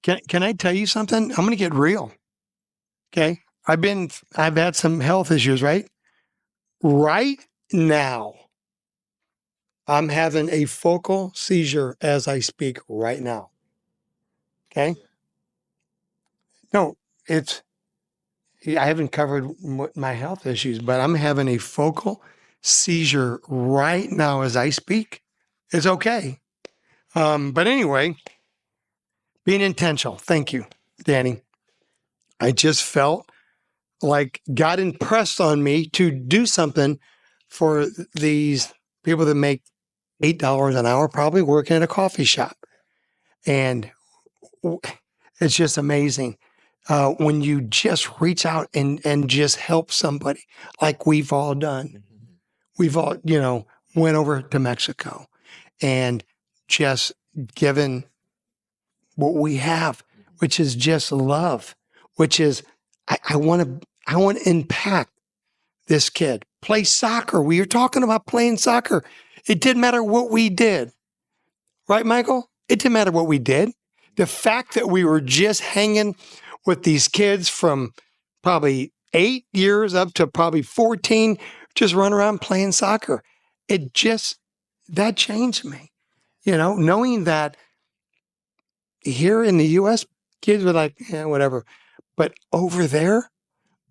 true. Can I tell you something? I'm going to get real. Okay. I've had some health issues, right? Right now, I'm having a focal seizure as I speak right now. Okay. No, I haven't covered my health issues, but I'm having a focal seizure right now as I speak. It's okay. But anyway, being intentional. Thank you, Danny. I just felt like God impressed on me to do something for these people that make $8 an hour, probably working at a coffee shop. And it's just amazing when you just reach out and just help somebody like we've all done. We've all, went over to Mexico and just given what we have, which is just love, which is I want to impact this kid. Play soccer. We were talking about playing soccer. It didn't matter what we did. Right, Michael? It didn't matter what we did. The fact that we were just hanging with these kids from probably 8 years up to probably 14, just run around playing soccer. That changed me. Knowing that here in the US, kids were like, yeah, whatever. But over there,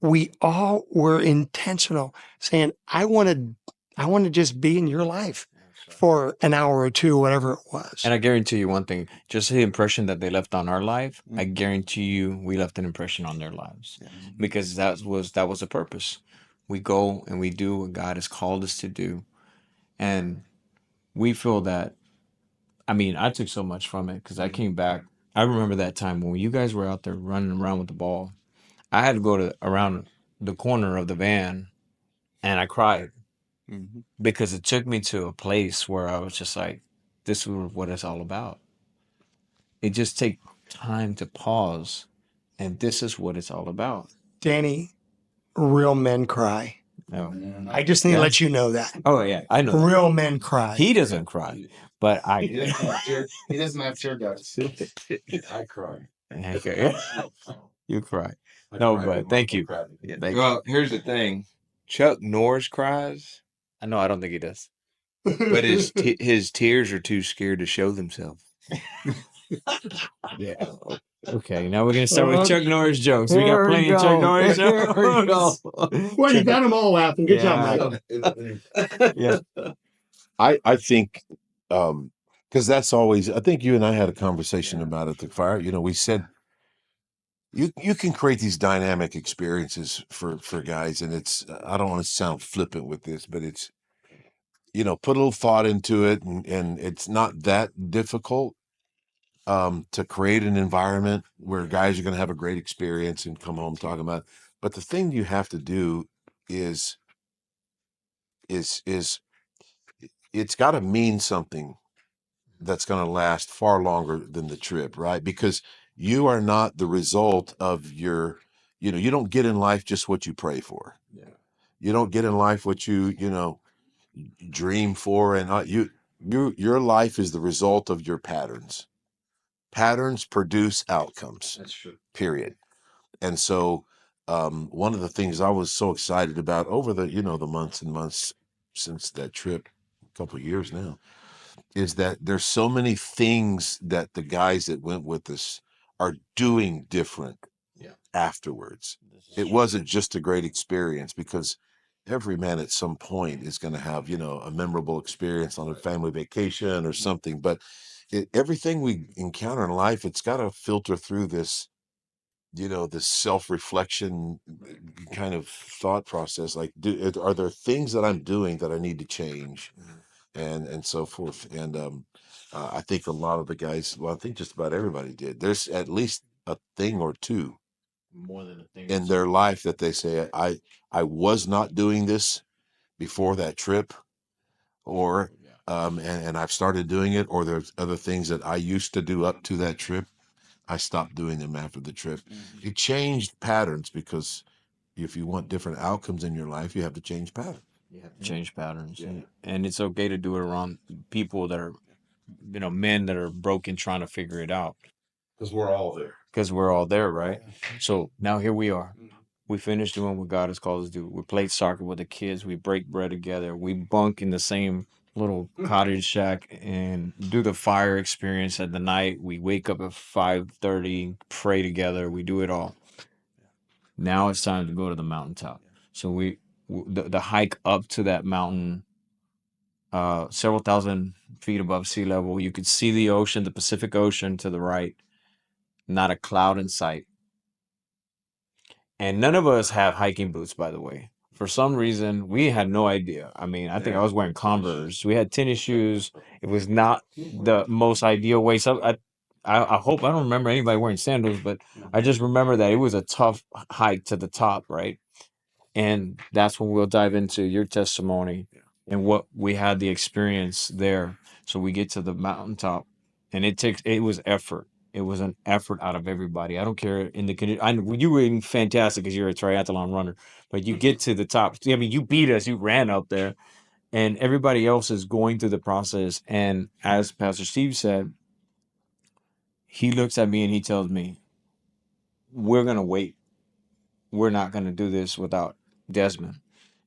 we all were intentional saying, I want to just be in your life for an hour or two, whatever it was. And I guarantee you one thing, just the impression that they left on our life, I guarantee you we left an impression on their lives. Because that was the purpose. We go and we do what God has called us to do. And we feel that, I took so much from it because I came back. I remember that time when you guys were out there running around with the ball. I had to go around the corner of the van and I cried because it took me to a place where I was just like, this is what it's all about. It just takes time to pause, and this is what it's all about. Danny, real men cry. Oh, I just need to let you know that. oh yeah, I know. Real men cry. He doesn't cry, but He doesn't have tear ducts. I cry. Okay. You cry. No, but thank you. Yeah. Thank you. Well, here's the thing. Chuck Norris cries, I know. I don't think he does. but his tears are too scared to show themselves. Yeah. Okay. Now we're gonna start with Chuck Norris jokes. We got plenty of Chuck Norris jokes. Well, you got them all laughing. Good job, Michael. Yeah. I think because that's always, I think you and I had a conversation about it at the fire. We said you can create these dynamic experiences for guys, and it's, I don't want to sound flippant with this, but it's, put a little thought into it, and it's not that difficult to create an environment where guys are going to have a great experience and come home talking about it. But the thing you have to do is it's got to mean something that's going to last far longer than the trip, right? Because you are not the result of your, you don't get in life just what you pray for. Yeah. You don't get in life what you dream for, and your life is the result of your patterns. Patterns produce outcomes. That's true. Period. And so, one of the things I was so excited about over the the months and months since that trip, a couple of years now, is that there's so many things that the guys that went with us are doing different. Yeah. afterwards. It wasn't just a great experience, because every man at some point is going to have, a memorable experience on a family vacation or something. But everything we encounter in life, it's got to filter through this, this self-reflection kind of thought process. Like, are there things that I'm doing that I need to change, and so forth. And I think a lot of the guys, well, I think just about everybody did. There's at least a thing or two More than a thing. in their life that they say, I was not doing this before that trip, or and I've started doing it, or there's other things that I used to do up to that trip. I stopped doing them after the trip. You changed patterns, because if you want different outcomes in your life, you have to change patterns. You have to change patterns. And it's okay to do it around people that are, men that are broken trying to figure it out. Because we're all there. Because we're all there, right? So now here we are. We finished doing what God has called us to do. We played soccer with the kids. We break bread together. We bunk in the same little cottage shack and do the fire experience at the night. We wake up at 5:30, pray together. We do it all. Now it's time to go to the mountaintop. So the hike up to that mountain, several thousand feet above sea level. You could see the ocean, the Pacific Ocean to the right, not a cloud in sight. And none of us have hiking boots, by the way. For some reason, we had no idea. I mean, I think I was wearing Converse. We had tennis shoes. It was not the most ideal way. So I hope I don't remember anybody wearing sandals, but I just remember that it was a tough hike to the top, right? And that's when we'll dive into your testimony and what we had the experience there. So we get to the mountaintop, and it was effort. It was an effort out of everybody. I don't care in the condition. I you were fantastic because you're a triathlon runner, but you get to the top. I mean, you beat us. You ran up there, and everybody else is going through the process. And as Pastor Steve said, he looks at me and he tells me, "We're gonna wait. We're not gonna do this without Desmond."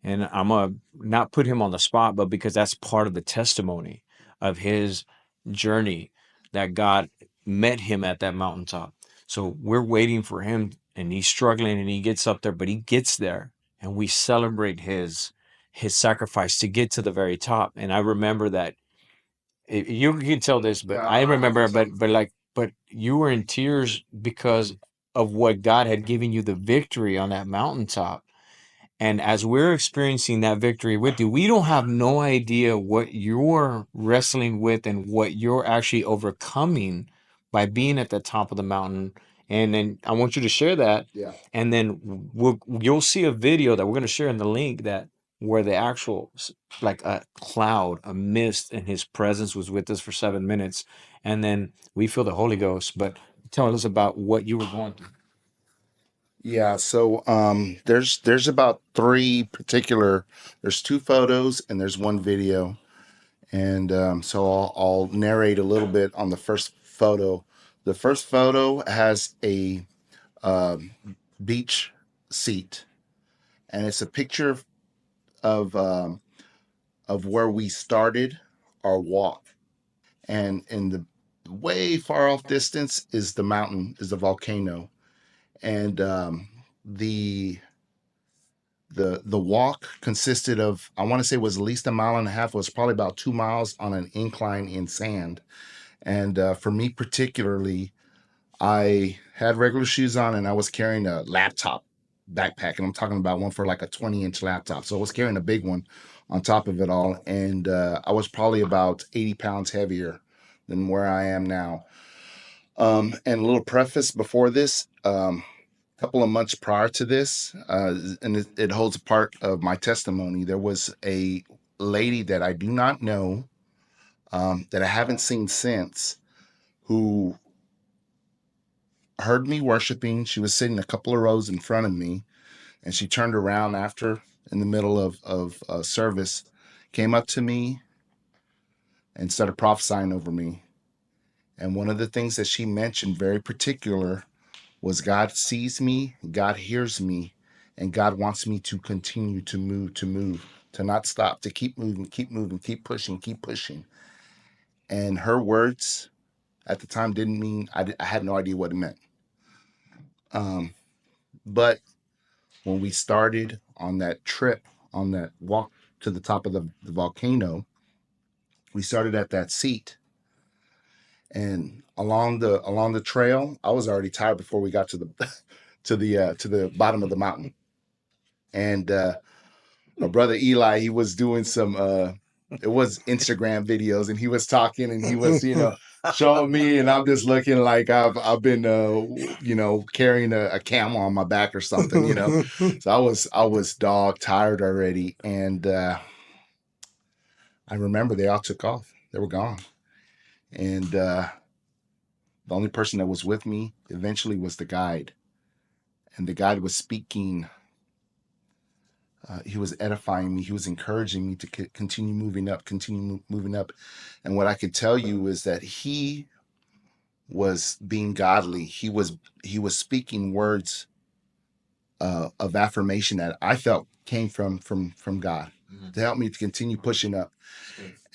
And I'm gonna not put him on the spot, but because that's part of the testimony of his journey, that God met him at that mountaintop. So we're waiting for him, and he's struggling, and he gets up there, but he gets there, and we celebrate his sacrifice to get to the very top. And I remember that you can tell this, but I remember, but you were in tears because of what God had given you, the victory on that mountaintop. And as we're experiencing that victory with you, we don't have no idea what you're wrestling with and what you're actually overcoming by being at the top of the mountain. And then I want you to share that. Yeah. And then you'll see a video that we're going to share in the link, that where the actual, like a cloud, a mist, and his presence was with us for 7 minutes. And then we feel the Holy Ghost. But tell us about what you were going through. Yeah, so there's about there's two photos and there's one video. And so I'll narrate a little bit on the first photo. The first photo has a beach seat, and it's a picture of where we started our walk. And in the way far off distance is the mountain, is the volcano. And the walk consisted of, I want to say it was at least a mile and a half. It was probably about 2 miles on an incline in sand. And for me particularly, I had regular shoes on and I was carrying a laptop backpack. And I'm talking about one for like a 20-inch laptop. So I was carrying a big one on top of it all. And I was probably about 80 pounds heavier than where I am now. And a little preface before this, couple of months prior to this, and it holds a part of my testimony. There was a lady that I do not know, that I haven't seen since, who heard me worshiping. She was sitting a couple of rows in front of me, and she turned around after, in the middle of service, came up to me and started prophesying over me. And one of the things that she mentioned very particular was, God sees me, God hears me, and God wants me to continue to move, to not stop, to keep moving, keep pushing, keep pushing. And her words at the time didn't mean, I had no idea what it meant. But when we started on that trip, on that walk to the top of the volcano, we started at that seat, and along the trail, I was already tired before we got to the to the bottom of the mountain. And my brother Eli, he was doing some it was Instagram videos, and he was talking, and he was, showing me, and I'm just looking like I've been carrying a camel on my back or something. So I was dog tired already, and I remember they all took off. They were gone. And the only person that was with me eventually was the guide. And the guide was speaking. He was edifying me. He was encouraging me to continue moving up, continue moving up. And what I could tell you is that he was being godly. He was speaking words of affirmation that I felt came from God, to help me to continue pushing up.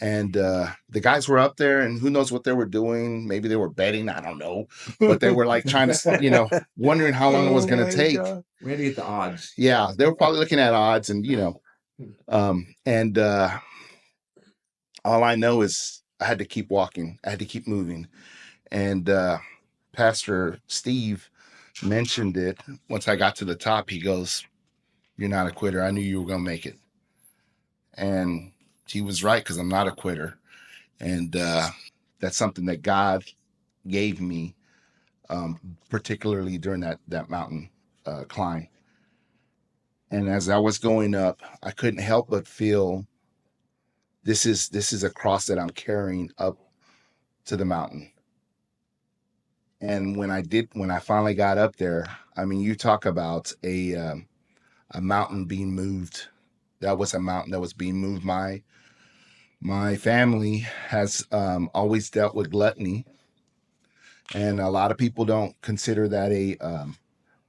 And the guys were up there, and who knows what they were doing. Maybe they were betting, I don't know, but they were like trying to, wondering how long it was going to take. We had to get the odds. Yeah, they were probably looking at odds, and and all I know is I had to keep walking. I had to keep moving. And Pastor Steve mentioned it once I got to the top. He goes, "You're not a quitter. I knew you were going to make it." And he was right, because I'm not a quitter. And that's something that God gave me, particularly during that mountain climb. And as I was going up, I couldn't help but feel this is a cross that I'm carrying up to the mountain. And when I finally got up there, I mean, you talk about a mountain being moved. That was a mountain that was being moved. My family has always dealt with gluttony, and a lot of people don't consider that a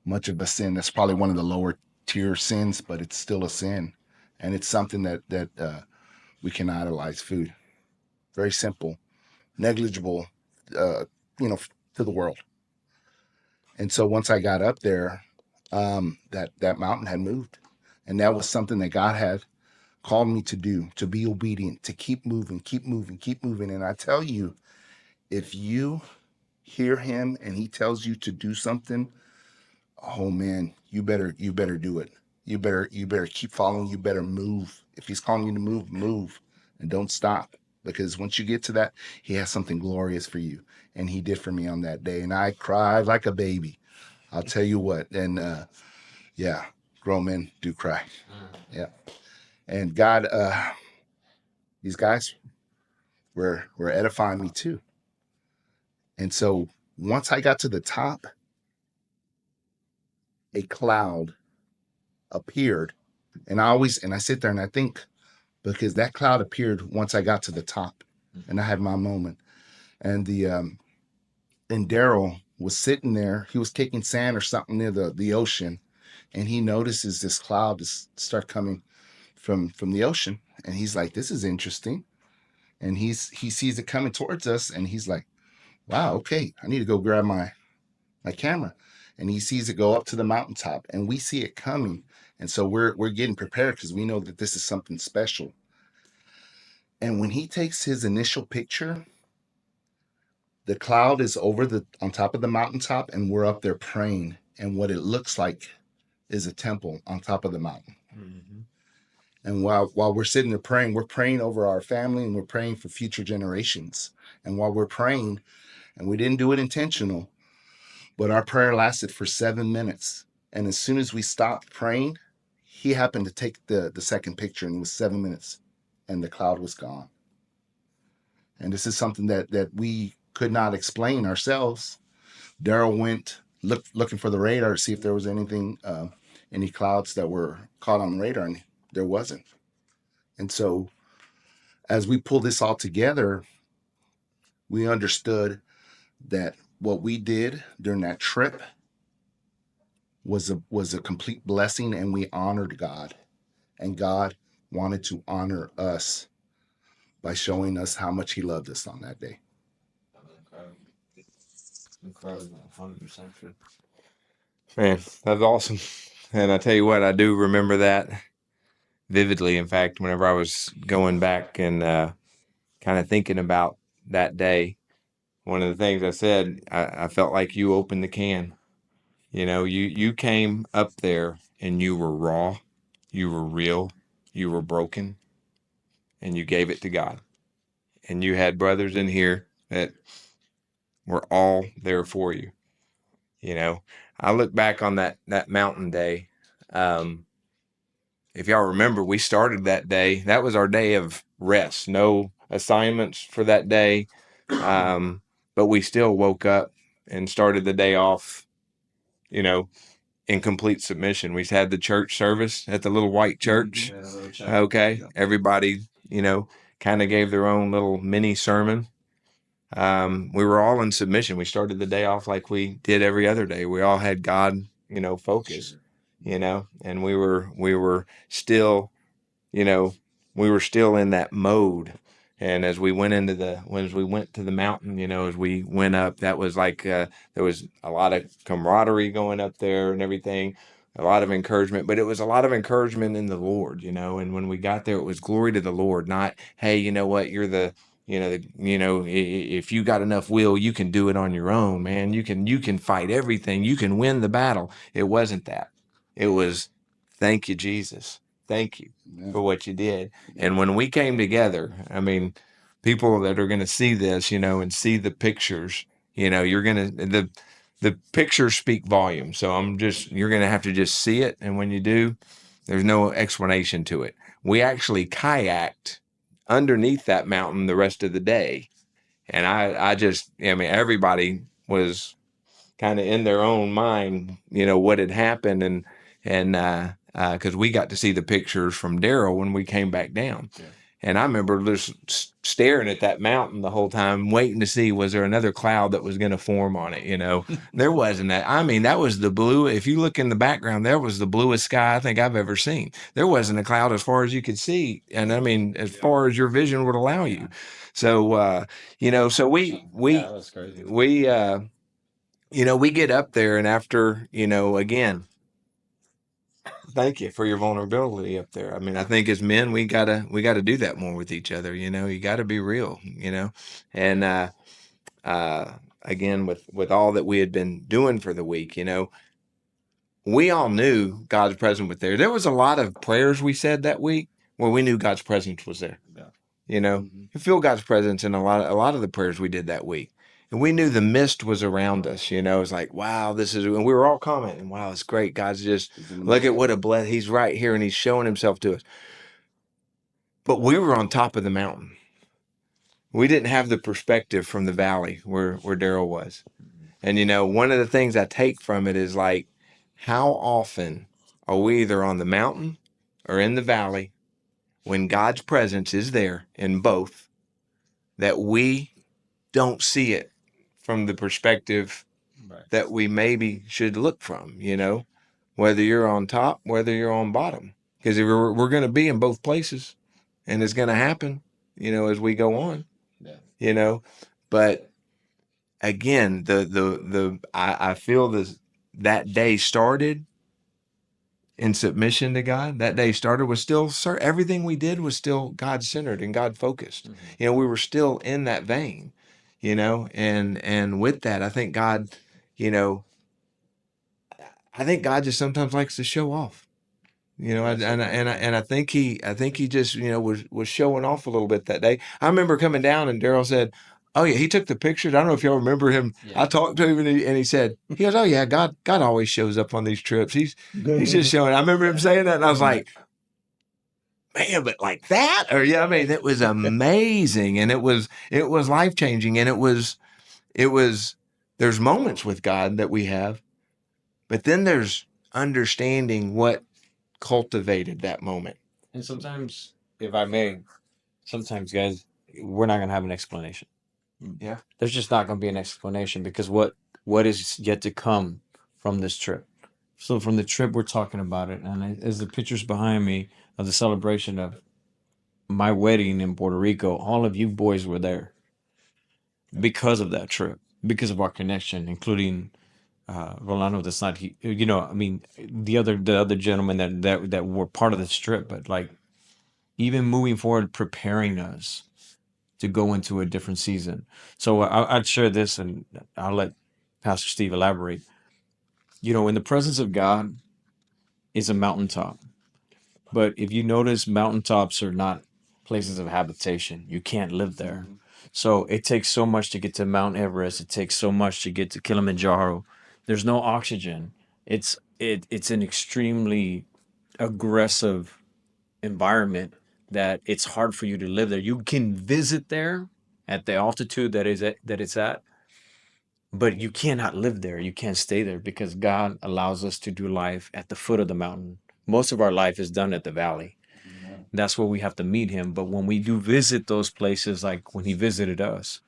much of a sin. That's probably one of the lower tier sins, but it's still a sin, and it's something that we can idolize food. Very simple, negligible, to the world. And so once I got up there, that mountain had moved, and that was something that God had called me to do, to be obedient, to keep moving, keep moving, keep moving. And I tell you, if you hear him and he tells you to do something, oh man, you better do it. You better keep following. You better move. If he's calling you to move, move, and don't stop. Because once you get to that, he has something glorious for you. And he did for me on that day. And I cried like a baby. I'll tell you what. And yeah, grown men do cry. Yeah. And God, these guys were edifying me too. And so once I got to the top, a cloud appeared. And I sit there and I think, because that cloud appeared once I got to the top, and I had my moment. And and Daryl was sitting there. He was kicking sand or something near the ocean, and he notices this cloud just start coming from the ocean, and he's like, "This is interesting." And he sees it coming towards us, and he's like, "Wow, okay, I need to go grab my camera." And he sees it go up to the mountaintop, and we see it coming, and so we're getting prepared because we know that this is something special. And when he takes his initial picture, the cloud is on top of the mountaintop, and we're up there praying, and what it looks like is a temple on top of the mountain. Mm-hmm. And while we're sitting there praying, we're praying over our family, and we're praying for future generations. And while we're praying, and we didn't do it intentional, but our prayer lasted for 7 minutes. And as soon as we stopped praying, he happened to take the second picture, and it was 7 minutes, and the cloud was gone. And this is something that we could not explain ourselves. Daryl went looking for the radar to see if there was anything, any clouds that were caught on the radar, and there wasn't. And so as we pull this all together, we understood that what we did during that trip was a complete blessing, and we honored God. And God wanted to honor us by showing us how much he loved us on that day. Incredible. 100% true. Man, that's awesome. And I tell you what, I do remember that vividly. In fact, whenever I was going back and kind of thinking about that day, one of the things I said, I felt like you opened the can. You know, you came up there and you were raw, you were real, you were broken, and you gave it to God. And you had brothers in here that were all there for you. You know, I look back on that mountain day. If y'all remember, we started that day. That was our day of rest. No assignments for that day. But we still woke up and started the day off, you know, in complete submission. We had the church service at the little white church. Okay. Everybody, kind of gave their own little mini sermon. We were all in submission. We started the day off like we did every other day. We all had God, focus, and we were still, you know, we were still in that mode. And as we went to the mountain, as we went up, that was like, there was a lot of camaraderie going up there and everything, a lot of encouragement, but it was a lot of encouragement in the Lord, and when we got there, it was glory to the Lord, not, hey, you know what, you're if you got enough will, you can do it on your own, man. You can fight everything. You can win the battle. It wasn't that. It was, thank you, Jesus. Thank you for what you did. And when we came together, I mean, people that are going to see this, and see the pictures, you're going to, the pictures speak volumes. So you're going to have to just see it. And when you do, there's no explanation to it. We actually kayaked underneath that mountain the rest of the day. And everybody was kind of in their own mind, what had happened. And because we got to see the pictures from Daryl when we came back down. Yeah. And I remember just staring at that mountain the whole time, waiting to see, was there another cloud that was going to form on it? There wasn't that. I mean, that was the blue. If you look in the background, there was the bluest sky I think I've ever seen. There wasn't a cloud as far as you could see. And I mean, as far as your vision would allow you. So, so that was crazy. We get up there, and after, again, thank you for your vulnerability up there. I mean, I think as men, we gotta do that more with each other. You got to be real. And again, with all that we had been doing for the week, we all knew God's presence was there. There was a lot of prayers we said that week where we knew God's presence was there. Yeah. You feel God's presence in a lot of the prayers we did that week. And we knew the mist was around us, it's like, wow, and we were all commenting, wow, it's great. God's just, look at what a bless. He's right here and he's showing himself to us. But we were on top of the mountain. We didn't have the perspective from the valley where Daryl was. And, one of the things I take from it is like, how often are we either on the mountain or in the valley when God's presence is there in both, that we don't see it from the perspective that we maybe should look from, whether you're on top, whether you're on bottom, because we're going to be in both places, and it's going to happen, as we go on, but again, I feel that day started in submission to God. That day started was still, everything we did was still God centered and God focused. Mm-hmm. We were still in that vein, and with that, I think God, just sometimes likes to show off, and I think he just, was showing off a little bit that day. I remember coming down and Daryl said, oh yeah, he took the pictures. I don't know if y'all remember him. Yeah. I talked to him and he said, he goes, oh yeah, God always shows up on these trips. He's just showing. I remember him saying that, and I was like, man, but like that, or yeah, I mean, it was amazing, and it was life changing, and it was there's moments with God that we have, but then there's understanding what cultivated that moment. And sometimes, if I may, guys, we're not going to have an explanation. Yeah. There's just not going to be an explanation, because what is yet to come from this trip. So from the trip, we're talking about it. And as the pictures behind me of the celebration of my wedding in Puerto Rico, all of you boys were there because of that trip, because of our connection, including Rolando, that's not he. I mean, the other gentlemen that were part of this trip, but like even moving forward, preparing us to go into a different season. So I'd share this, and I'll let Pastor Steve elaborate. In the presence of God is a mountaintop. But if you notice, mountaintops are not places of habitation. You can't live there. So it takes so much to get to Mount Everest. It takes so much to get to Kilimanjaro. There's no oxygen. It's an extremely aggressive environment that it's hard for you to live there. You can visit there at the altitude that it's at, but you cannot live there. You can't stay there because God allows us to do life at the foot of the mountain. Most of our life is done at the valley. That's where we have to meet him. But when we do visit those places, like when he visited us,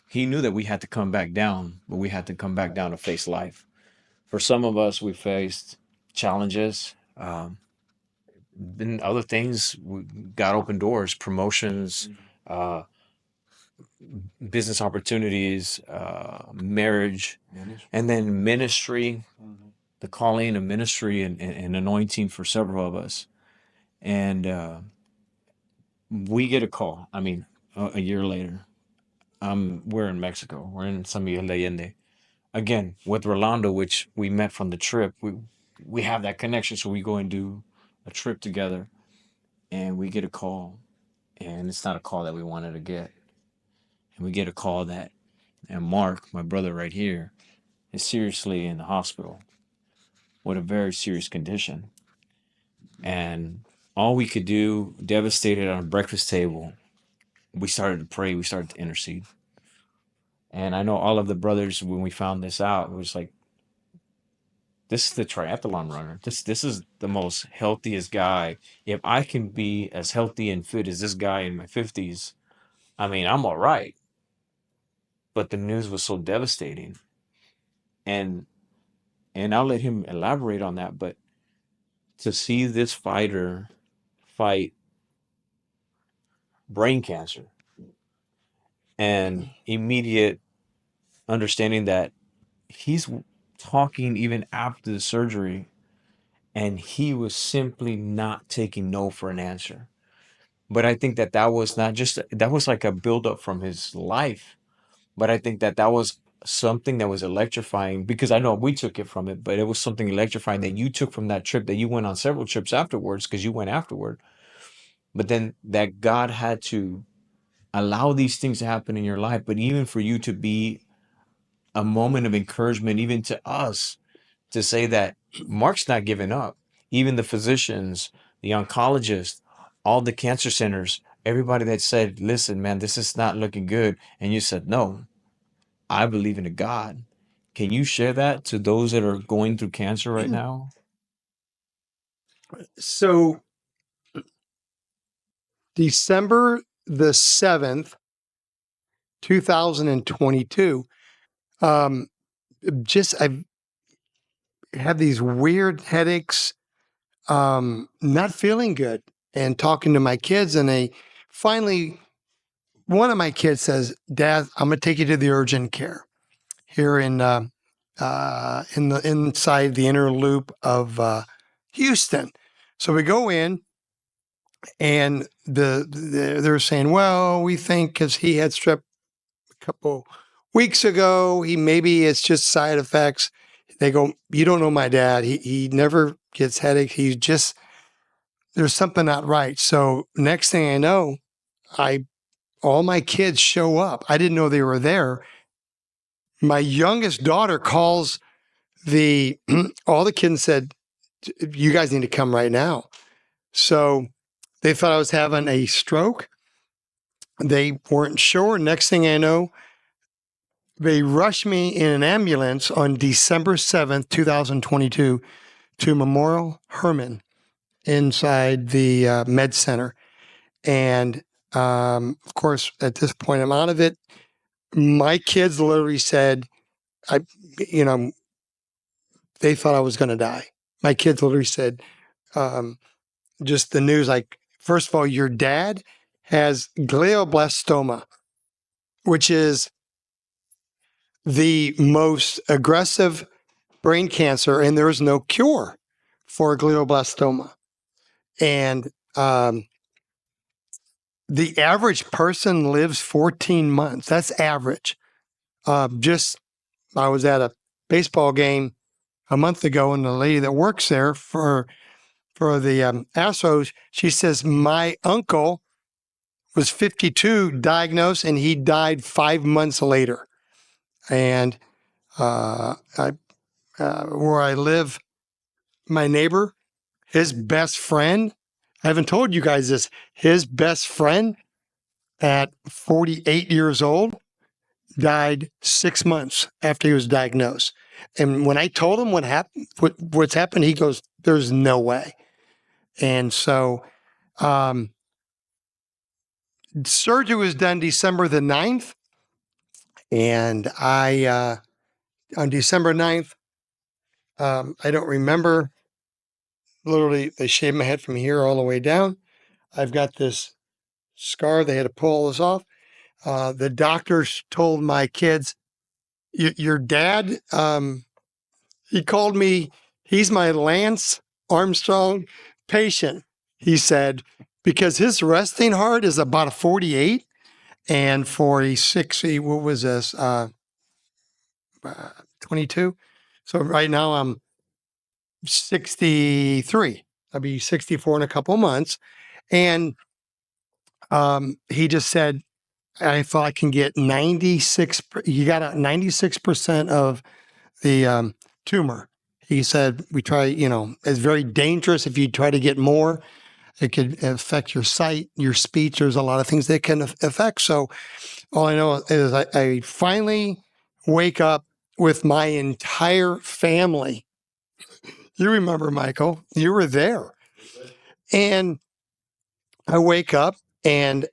he knew that we had to come back down, but we had to come back down to face life. For some of us, we faced challenges. Then other things, we got open doors, promotions, uh, business opportunities, marriage, and then ministry, the calling of ministry and anointing for several of us. And we get a call. I mean, a year later, we're in Mexico. We're in San Miguel de Allende again with Rolando, which we met from the trip. We have that connection, so we go and do a trip together, and we get a call, and it's not a call that we wanted to get, and we get a call that, and Mark, my brother right here, is seriously in the hospital with a very serious condition, and all we could do, devastated on a breakfast table, we started to pray. We started to intercede. And I know all of the brothers, when we found this out, it was like, this is the triathlon runner. This is the most healthiest guy. If I can be as healthy and fit as this guy in my 50s, I mean, I'm all right. But the news was so devastating. And I'll let him elaborate on that. But to see this fighter fight brain cancer and immediate understanding that he's talking even after the surgery, and he was simply not taking no for an answer. But I think that was not just, that was like a buildup from his life. But I think that was something that was electrifying, because I know we took it from it, but it was something electrifying that you took from that trip, that you went on several trips afterwards because you went afterward. But then that God had to allow these things to happen in your life, but even for you to be a moment of encouragement, even to us, to say that Mark's not giving up. Even the physicians, the oncologists, all the cancer centers, everybody that said, listen, man, this is not looking good. And you said, no, I believe in a God. Can you share that to those that are going through cancer right now? So December the 7th, 2022, I've had these weird headaches, not feeling good, and talking to my kids, and they finally, one of my kids says, "Dad, I'm going to take you to the urgent care here in the inside the inner loop of Houston." So we go in, and they're saying, "Well, we think because he had strep a couple weeks ago, maybe it's just side effects." They go, "You don't know my dad. He never gets headaches. He's just, there's something not right." So next thing I know, all my kids show up. I didn't know they were there. My youngest daughter calls all the kids and said, "You guys need to come right now." So they thought I was having a stroke. They weren't sure. Next thing I know, they rushed me in an ambulance on December 7th, 2022 to Memorial Hermann inside the med center. And of course, at this point, I'm out of it. My kids literally said, I, you know, they thought I was going to die. My kids literally said, just the news, like, first of all, your dad has glioblastoma, which is the most aggressive brain cancer, and there is no cure for glioblastoma. And the average person lives 14 months. That's average. I was at a baseball game a month ago, and the lady that works there for the Astros, she says, my uncle was 52, diagnosed, and he died 5 months later. And where I live, my neighbor, his best friend, I haven't told you guys this, his best friend at 48 years old died 6 months after he was diagnosed. And when I told him what's happened, he goes, there's no way. And so surgery was done December the 9th. And on December 9th, I don't remember, literally, they shaved my head from here all the way down. I've got this scar. They had to pull this off. The doctors told my kids, your dad, he called me, he's my Lance Armstrong patient, he said, because his resting heart is about a 48, and for a 60, what was this, 22? So right now I'm 63. I'll be 64 in a couple of months. And he just said, I thought I can get 96, you got a 96% of the tumor. He said, we try, it's very dangerous if you try to get more. It could affect your sight, your speech. There's a lot of things that can affect. So all I know is I finally wake up with my entire family. You remember, Michael, you were there. And I wake up, and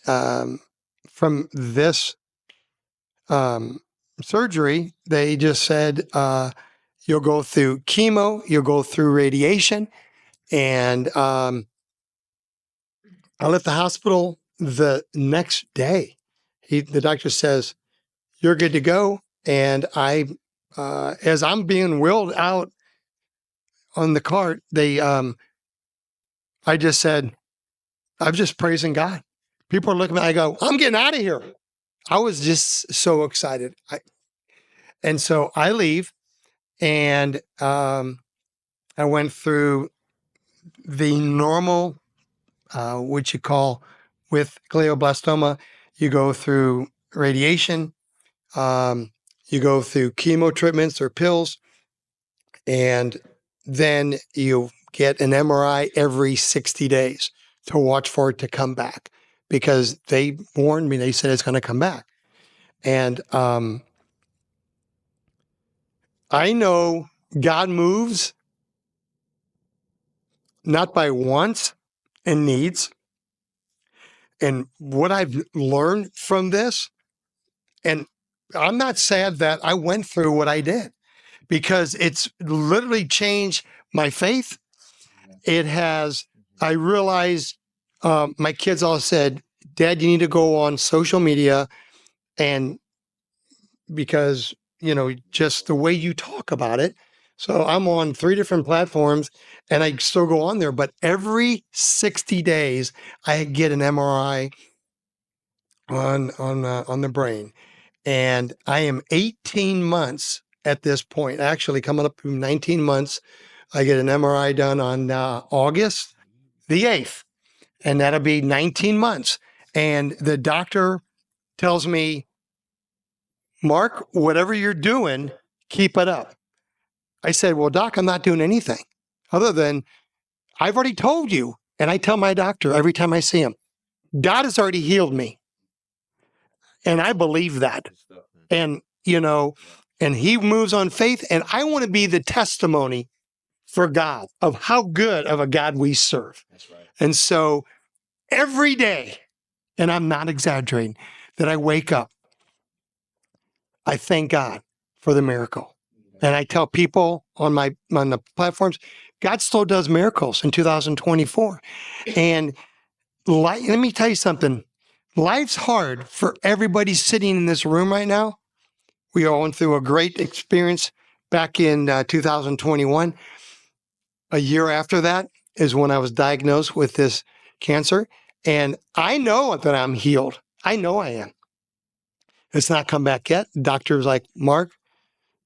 from this surgery, they just said, you'll go through chemo, you'll go through radiation. And I left the hospital the next day. The doctor says, you're good to go. And as I'm being wheeled out on the cart, I just said, I'm just praising God. People are looking at me, I go, I'm getting out of here. I was just so excited. And so I leave, and I went through the normal, what you call with glioblastoma, you go through radiation, you go through chemo treatments or pills, and then you get an MRI every 60 days to watch for it to come back, because they warned me, they said it's going to come back. And I know God moves not by wants and needs. And what I've learned from this, and I'm not sad that I went through what I did, because it's literally changed my faith. It has, I realized my kids all said, Dad, you need to go on social media, and because, just the way you talk about it. So I'm on 3 different platforms, and I still go on there, but every 60 days I get an MRI on the brain. And I am 18 months at this point, actually coming up to 19 months. I get an MRI done on August the 8th, and that'll be 19 months. And the doctor tells me, Mark, whatever you're doing, keep it up. I said, well, Doc, I'm not doing anything other than I've already told you. And I tell my doctor every time I see him, God has already healed me. And I believe that. And, and he moves on faith. And I want to be the testimony for God of how good of a God we serve. That's right. And so every day, and I'm not exaggerating, that I wake up, I thank God for the miracle. And I tell people on the platforms, God still does miracles in 2024. And let me tell you something. Life's hard for everybody sitting in this room right now. We all went through a great experience, back in 2021, a year after that is when I was diagnosed with this cancer. And I know that I'm healed. I know I am. It's not come back yet. The doctor's like, Mark,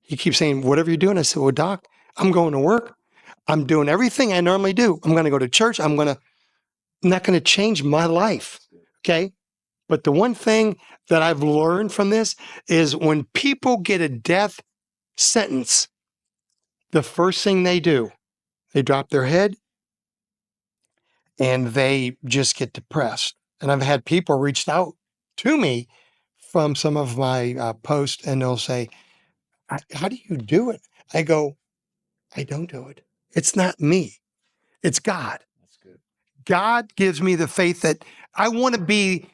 you keep saying, whatever you're doing. I said, well, doc, I'm going to work. I'm doing everything I normally do. I'm going to go to church. I'm not going to change my life. Okay. But the one thing that I've learned from this is when people get a death sentence, the first thing they do, they drop their head and they just get depressed. And I've had people reached out to me from some of my posts, and they'll say, how do you do it? I go, I don't do it. It's not me. It's God. That's good. God gives me the faith that I want to be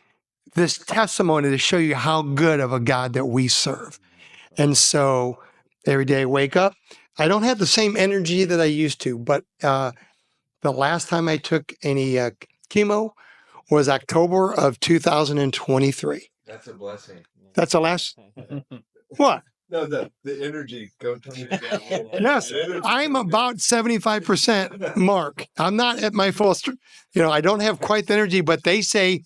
this testimony to show you how good of a God that we serve. And so every day I wake up, I don't have the same energy that I used to, but the last time I took any chemo was October of 2023. That's a blessing. That's the last. What? No, the energy go down. Yes, I'm about 75% mark. I'm not at my full, I don't have quite the energy, but they say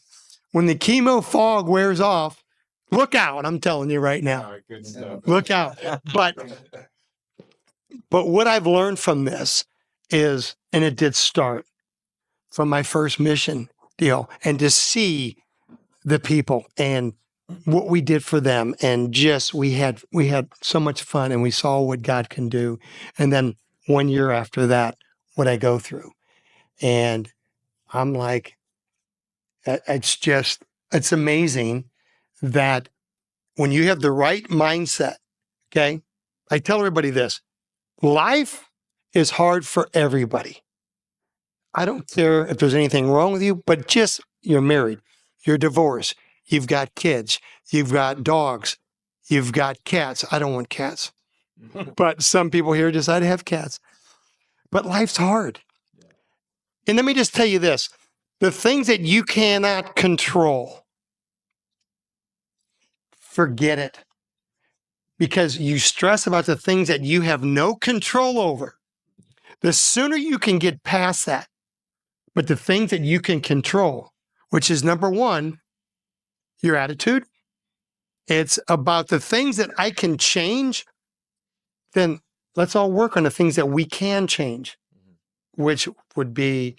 when the chemo fog wears off, look out. I'm telling you right now, All right, good stuff. look out. But what I've learned from this is, and it did start from my first mission deal, and to see the people and what we did for them, and just we had so much fun, and we saw what God can do. And then 1 year after that, what I go through, and I'm like, it's amazing that when you have the right mindset, okay, I tell everybody this: life is hard for everybody. I don't care if there's anything wrong with you, but just you're married, you're divorced, you've got kids, you've got dogs, you've got cats. I don't want cats, but some people here decide to have cats. But life's hard. And let me just tell you this: the things that you cannot control, forget it. Because you stress about the things that you have no control over. The sooner you can get past that, but the things that you can control, which is number one, your attitude. It's about the things that I can change. Then let's all work on the things that we can change, which would be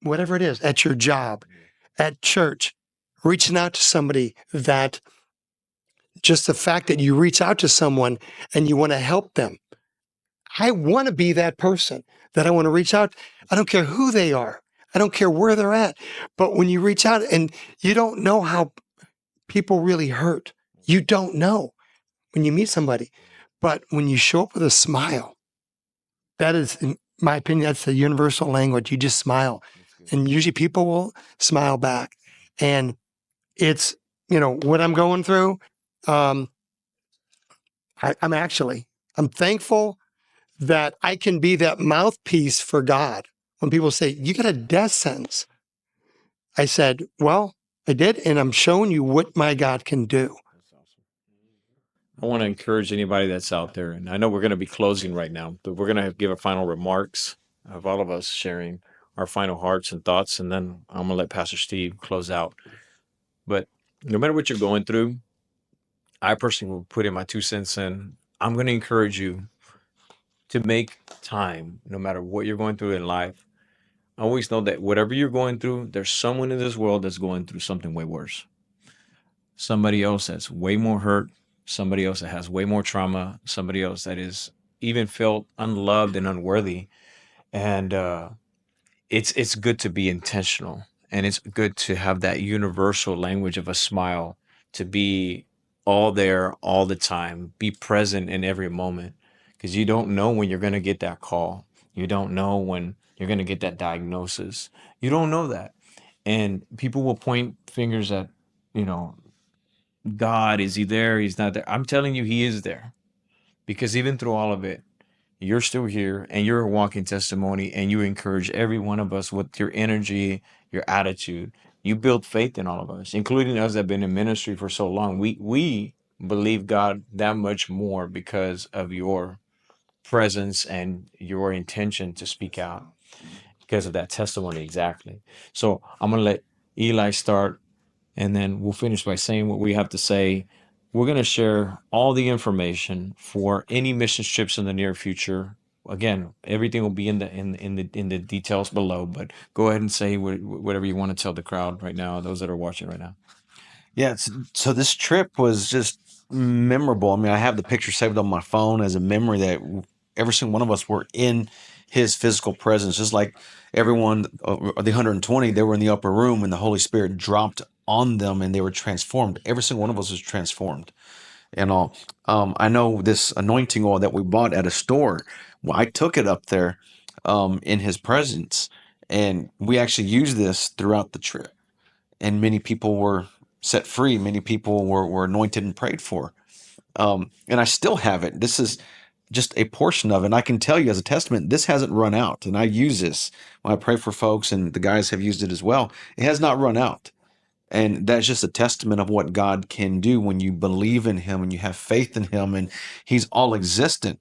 whatever it is, at your job, at church, reaching out to somebody, that just the fact that you reach out to someone and you want to help them. I want to be that person that I want to reach out. I don't care who they are. I don't care where they're at. But when you reach out and you don't know how people really hurt, you don't know when you meet somebody. But when you show up with a smile, that is, in my opinion, that's the universal language. You just smile. And usually people will smile back. And it's, what I'm going through. I'm thankful that I can be that mouthpiece for God. When people say, you got a death sentence, I said, well, I did, and I'm showing you what my God can do. I want to encourage anybody that's out there, and I know we're going to be closing right now, but we're going to give our final remarks of all of us sharing our final hearts and thoughts, and then I'm going to let Pastor Steve close out. But no matter what you're going through, I personally will put in my 2 cents in. I'm going to encourage you to make time, no matter what you're going through in life. Always know that whatever you're going through, there's someone in this world that's going through something way worse. Somebody else that's way more hurt, somebody else that has way more trauma, somebody else that is even felt unloved and unworthy. And it's good to be intentional, and it's good to have that universal language of a smile, to be all there all the time, be present in every moment, because you don't know when you're going to get that call. You don't know when you're going to get that diagnosis. You don't know that. And people will point fingers at, God, is he there? He's not there. I'm telling you, he is there, because even through all of it, you're still here and you're a walking testimony, and you encourage every one of us with your energy, your attitude. You build faith in all of us, including us that have been in ministry for so long. We believe God that much more because of your presence and your intention to speak out because of that testimony. Exactly. So I'm going to let Eli start, and then we'll finish by saying what we have to say. We're going to share all the information for any mission trips in the near future. Again, everything will be in the details below, but go ahead and say whatever you want to tell the crowd right now, those that are watching right now. Yeah, so this trip was just memorable. I mean, I have the picture saved on my phone as a memory that every single one of us were in his physical presence, just like everyone, the 120, they were in the upper room and the Holy Spirit dropped on them and they were transformed. Every single one of us was transformed and all. I know this anointing oil that we bought at a store. Well, I took it up there in his presence, and we actually used this throughout the trip. And many people were set free. Many people were anointed and prayed for. And I still have it. This is just a portion of it. And I can tell you as a testament, this hasn't run out. And I use this when I pray for folks, and the guys have used it as well. It has not run out. And that's just a testament of what God can do when you believe in him and you have faith in him, and he's all existent.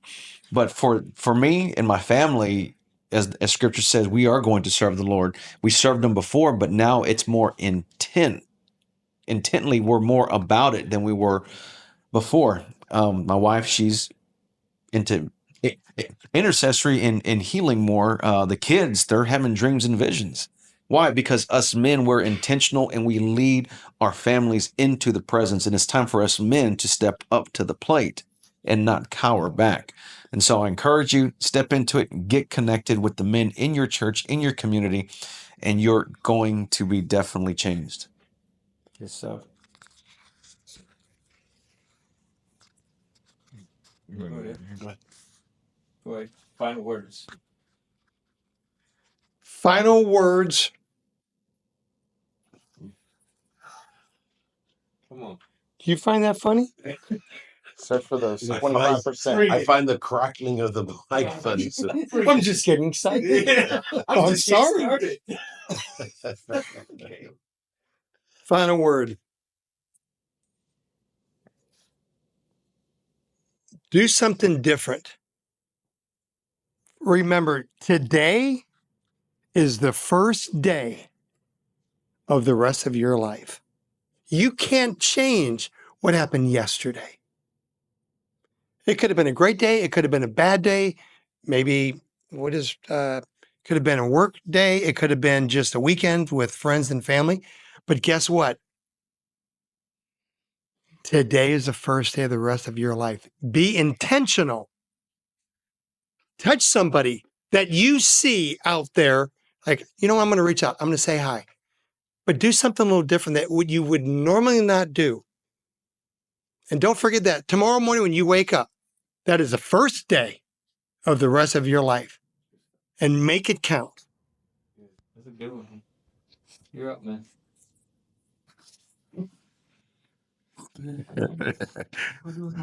But for me and my family, as scripture says, we are going to serve the Lord. We served him before, but now it's more intently. We're more about it than we were before. My wife, she's into intercessory and healing more. The kids, they're having dreams and visions. Why? Because us men, we're intentional and we lead our families into the presence. And it's time for us men to step up to the plate and not cower back. And so I encourage you, step into it, get connected with the men in your church, in your community, and you're going to be definitely changed. Good stuff. Go ahead. Go ahead. Final words. Final words. Come on. Do you find that funny? Except for those I 25%. I find the crackling of the mic funny. So. I'm just getting excited. I'm sorry. Final word. Do something different. Remember, today is the first day of the rest of your life. You can't change what happened yesterday. It could have been a great day. It could have been a bad day. Maybe could have been a work day. It could have been just a weekend with friends and family. But guess what? Today is the first day of the rest of your life. Be intentional. Touch somebody that you see out there. Like, I'm going to reach out. I'm going to say hi. But do something a little different that you would normally not do. And don't forget that tomorrow morning when you wake up, that is the first day of the rest of your life. And make it count. That's a good one. You're up, man.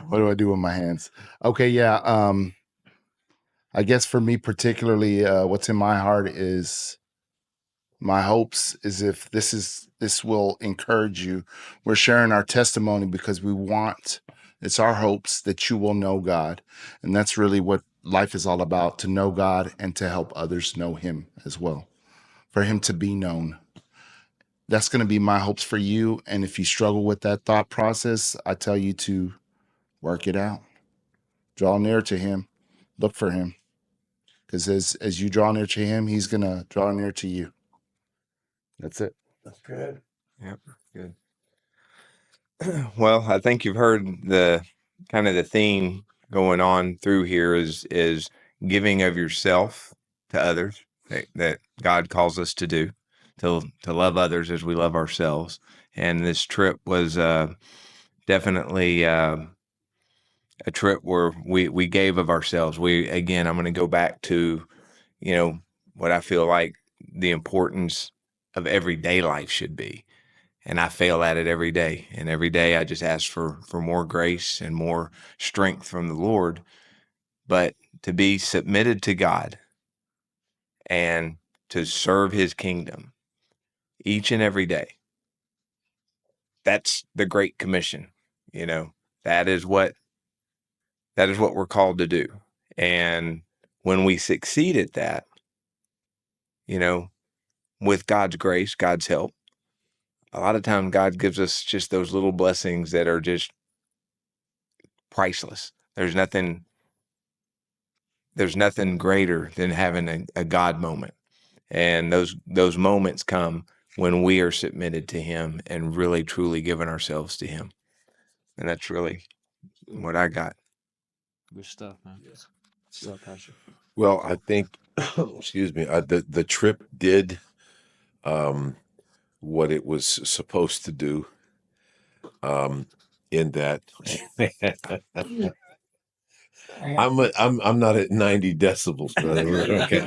What do I do with my hands? Okay, yeah. I guess for me particularly, what's in my heart is my hopes is if this will encourage you. We're sharing our testimony because it's our hopes that you will know God. And that's really what life is all about, to know God and to help others know him as well, for him to be known. That's going to be my hopes for you. And if you struggle with that thought process, I tell you to work it out. Draw near to him. Look for him. Because as you draw near to him, he's going to draw near to you. That's it. That's good. Yep, good. Well, I think you've heard the kind of the theme going on through here is giving of yourself to others that God calls us to do, to love others as we love ourselves. And this trip was definitely a trip where we gave of ourselves. I'm going to go back to, what I feel like the importance of everyday life should be. And I fail at it every day. And every day I just ask for more grace and more strength from the Lord. But to be submitted to God and to serve his kingdom each and every day, that's the Great Commission. That is what we're called to do. And when we succeed at that, with God's grace, God's help, a lot of time God gives us just those little blessings that are just priceless. There's nothing greater than having a God moment. And those moments come when we are submitted to him and really truly giving ourselves to him. And that's really what I got. Good stuff, man. Stuff, Pastor. Well, I think, excuse me, the trip did what it was supposed to do. In that, I'm not at 90 decibels, brother. Okay.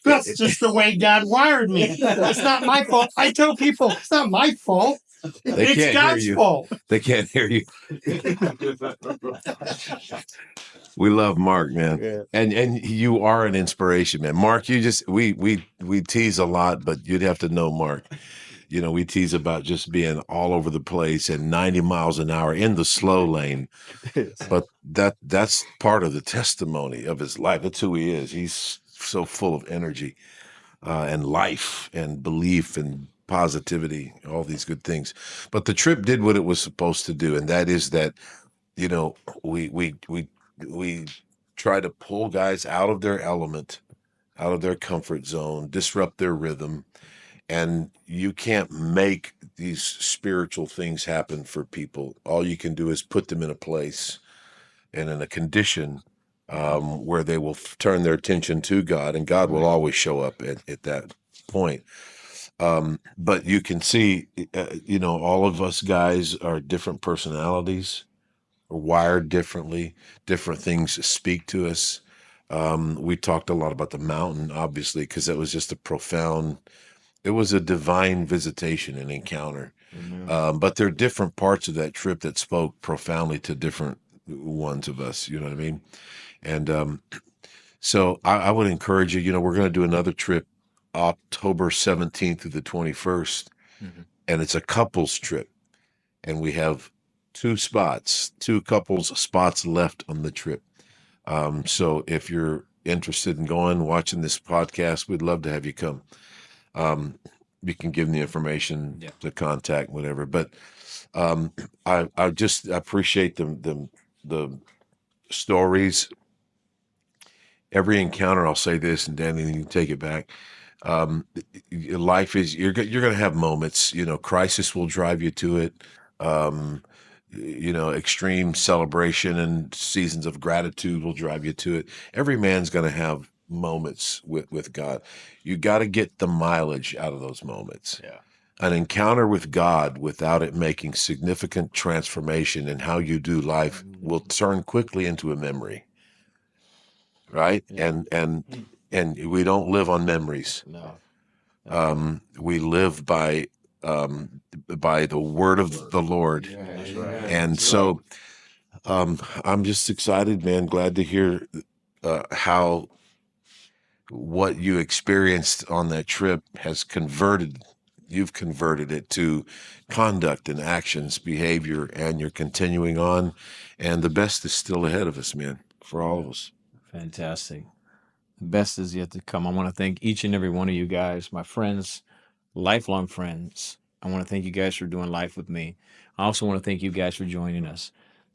That's just the way God wired me. It's not my fault. I tell people it's not my fault. They It's can't hear God's you. fault. They can't hear you. We love Mark, man. Yeah. And you are an inspiration, man. Mark, you just we tease a lot, but you'd have to know Mark. We tease about just being all over the place and 90 miles an hour in the slow lane. But that's part of the testimony of his life. That's who he is. He's so full of energy and life and belief and positivity, all these good things. But the trip did what it was supposed to do, and that is that we try to pull guys out of their element, out of their comfort zone, disrupt their rhythm. And you can't make these spiritual things happen for people. All you can do is put them in a place and in a condition where they will turn their attention to God, and God will always show up at that point. But you can see, all of us guys are different personalities, are wired differently, different things speak to us. We talked a lot about the mountain, obviously, because that was just it was a divine visitation and encounter. But there are different parts of that trip that spoke profoundly to different ones of us, you know what I mean? And so I would encourage you, we're going to do another trip October 17th through the 21st, and it's a couples trip. And we have two couples spots left on the trip. So if you're interested in watching this podcast, we'd love to have you come. You can give them the information, the contact, whatever. But I just appreciate the stories. Every encounter, I'll say this, and Danny, you can take it back. Life is you're going to have moments. Crisis will drive you to it. Extreme celebration and seasons of gratitude will drive you to it. Every man's going to have moments with God. You got to get the mileage out of those moments. Yeah. An encounter with God without it making significant transformation in how you do life will turn quickly into a memory. Right? Yeah. And we don't live on memories. No. We live by the word of the Lord. That's right. And so I'm just excited, man. Glad to hear how what you experienced on that trip has you've converted it to conduct and actions, behavior, and you're continuing on. And the best is still ahead of us, man, for all of us. Fantastic. The best is yet to come. I want to thank each and every one of you guys, my friends, lifelong friends. I want to thank you guys for doing life with me. I also want to thank you guys for joining us.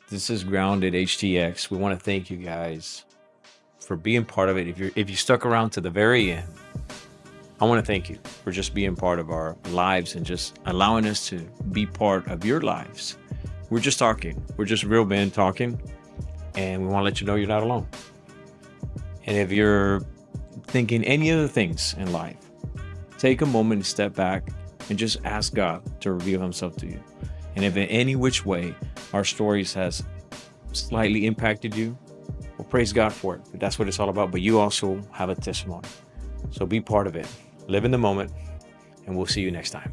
This is Grounded HTX. We want to thank you guys for being part of it. If you stuck around to the very end, I want to thank you for just being part of our lives and just allowing us to be part of your lives. We're just talking. We're just real men talking, and we want to let you know you're not alone. And if you're thinking any other things in life, take a moment and step back and just ask God to reveal himself to you. And if in any which way our stories has slightly impacted you, well, praise God for it. But that's what it's all about. But you also have a testimony. So be part of it. Live in the moment, and we'll see you next time.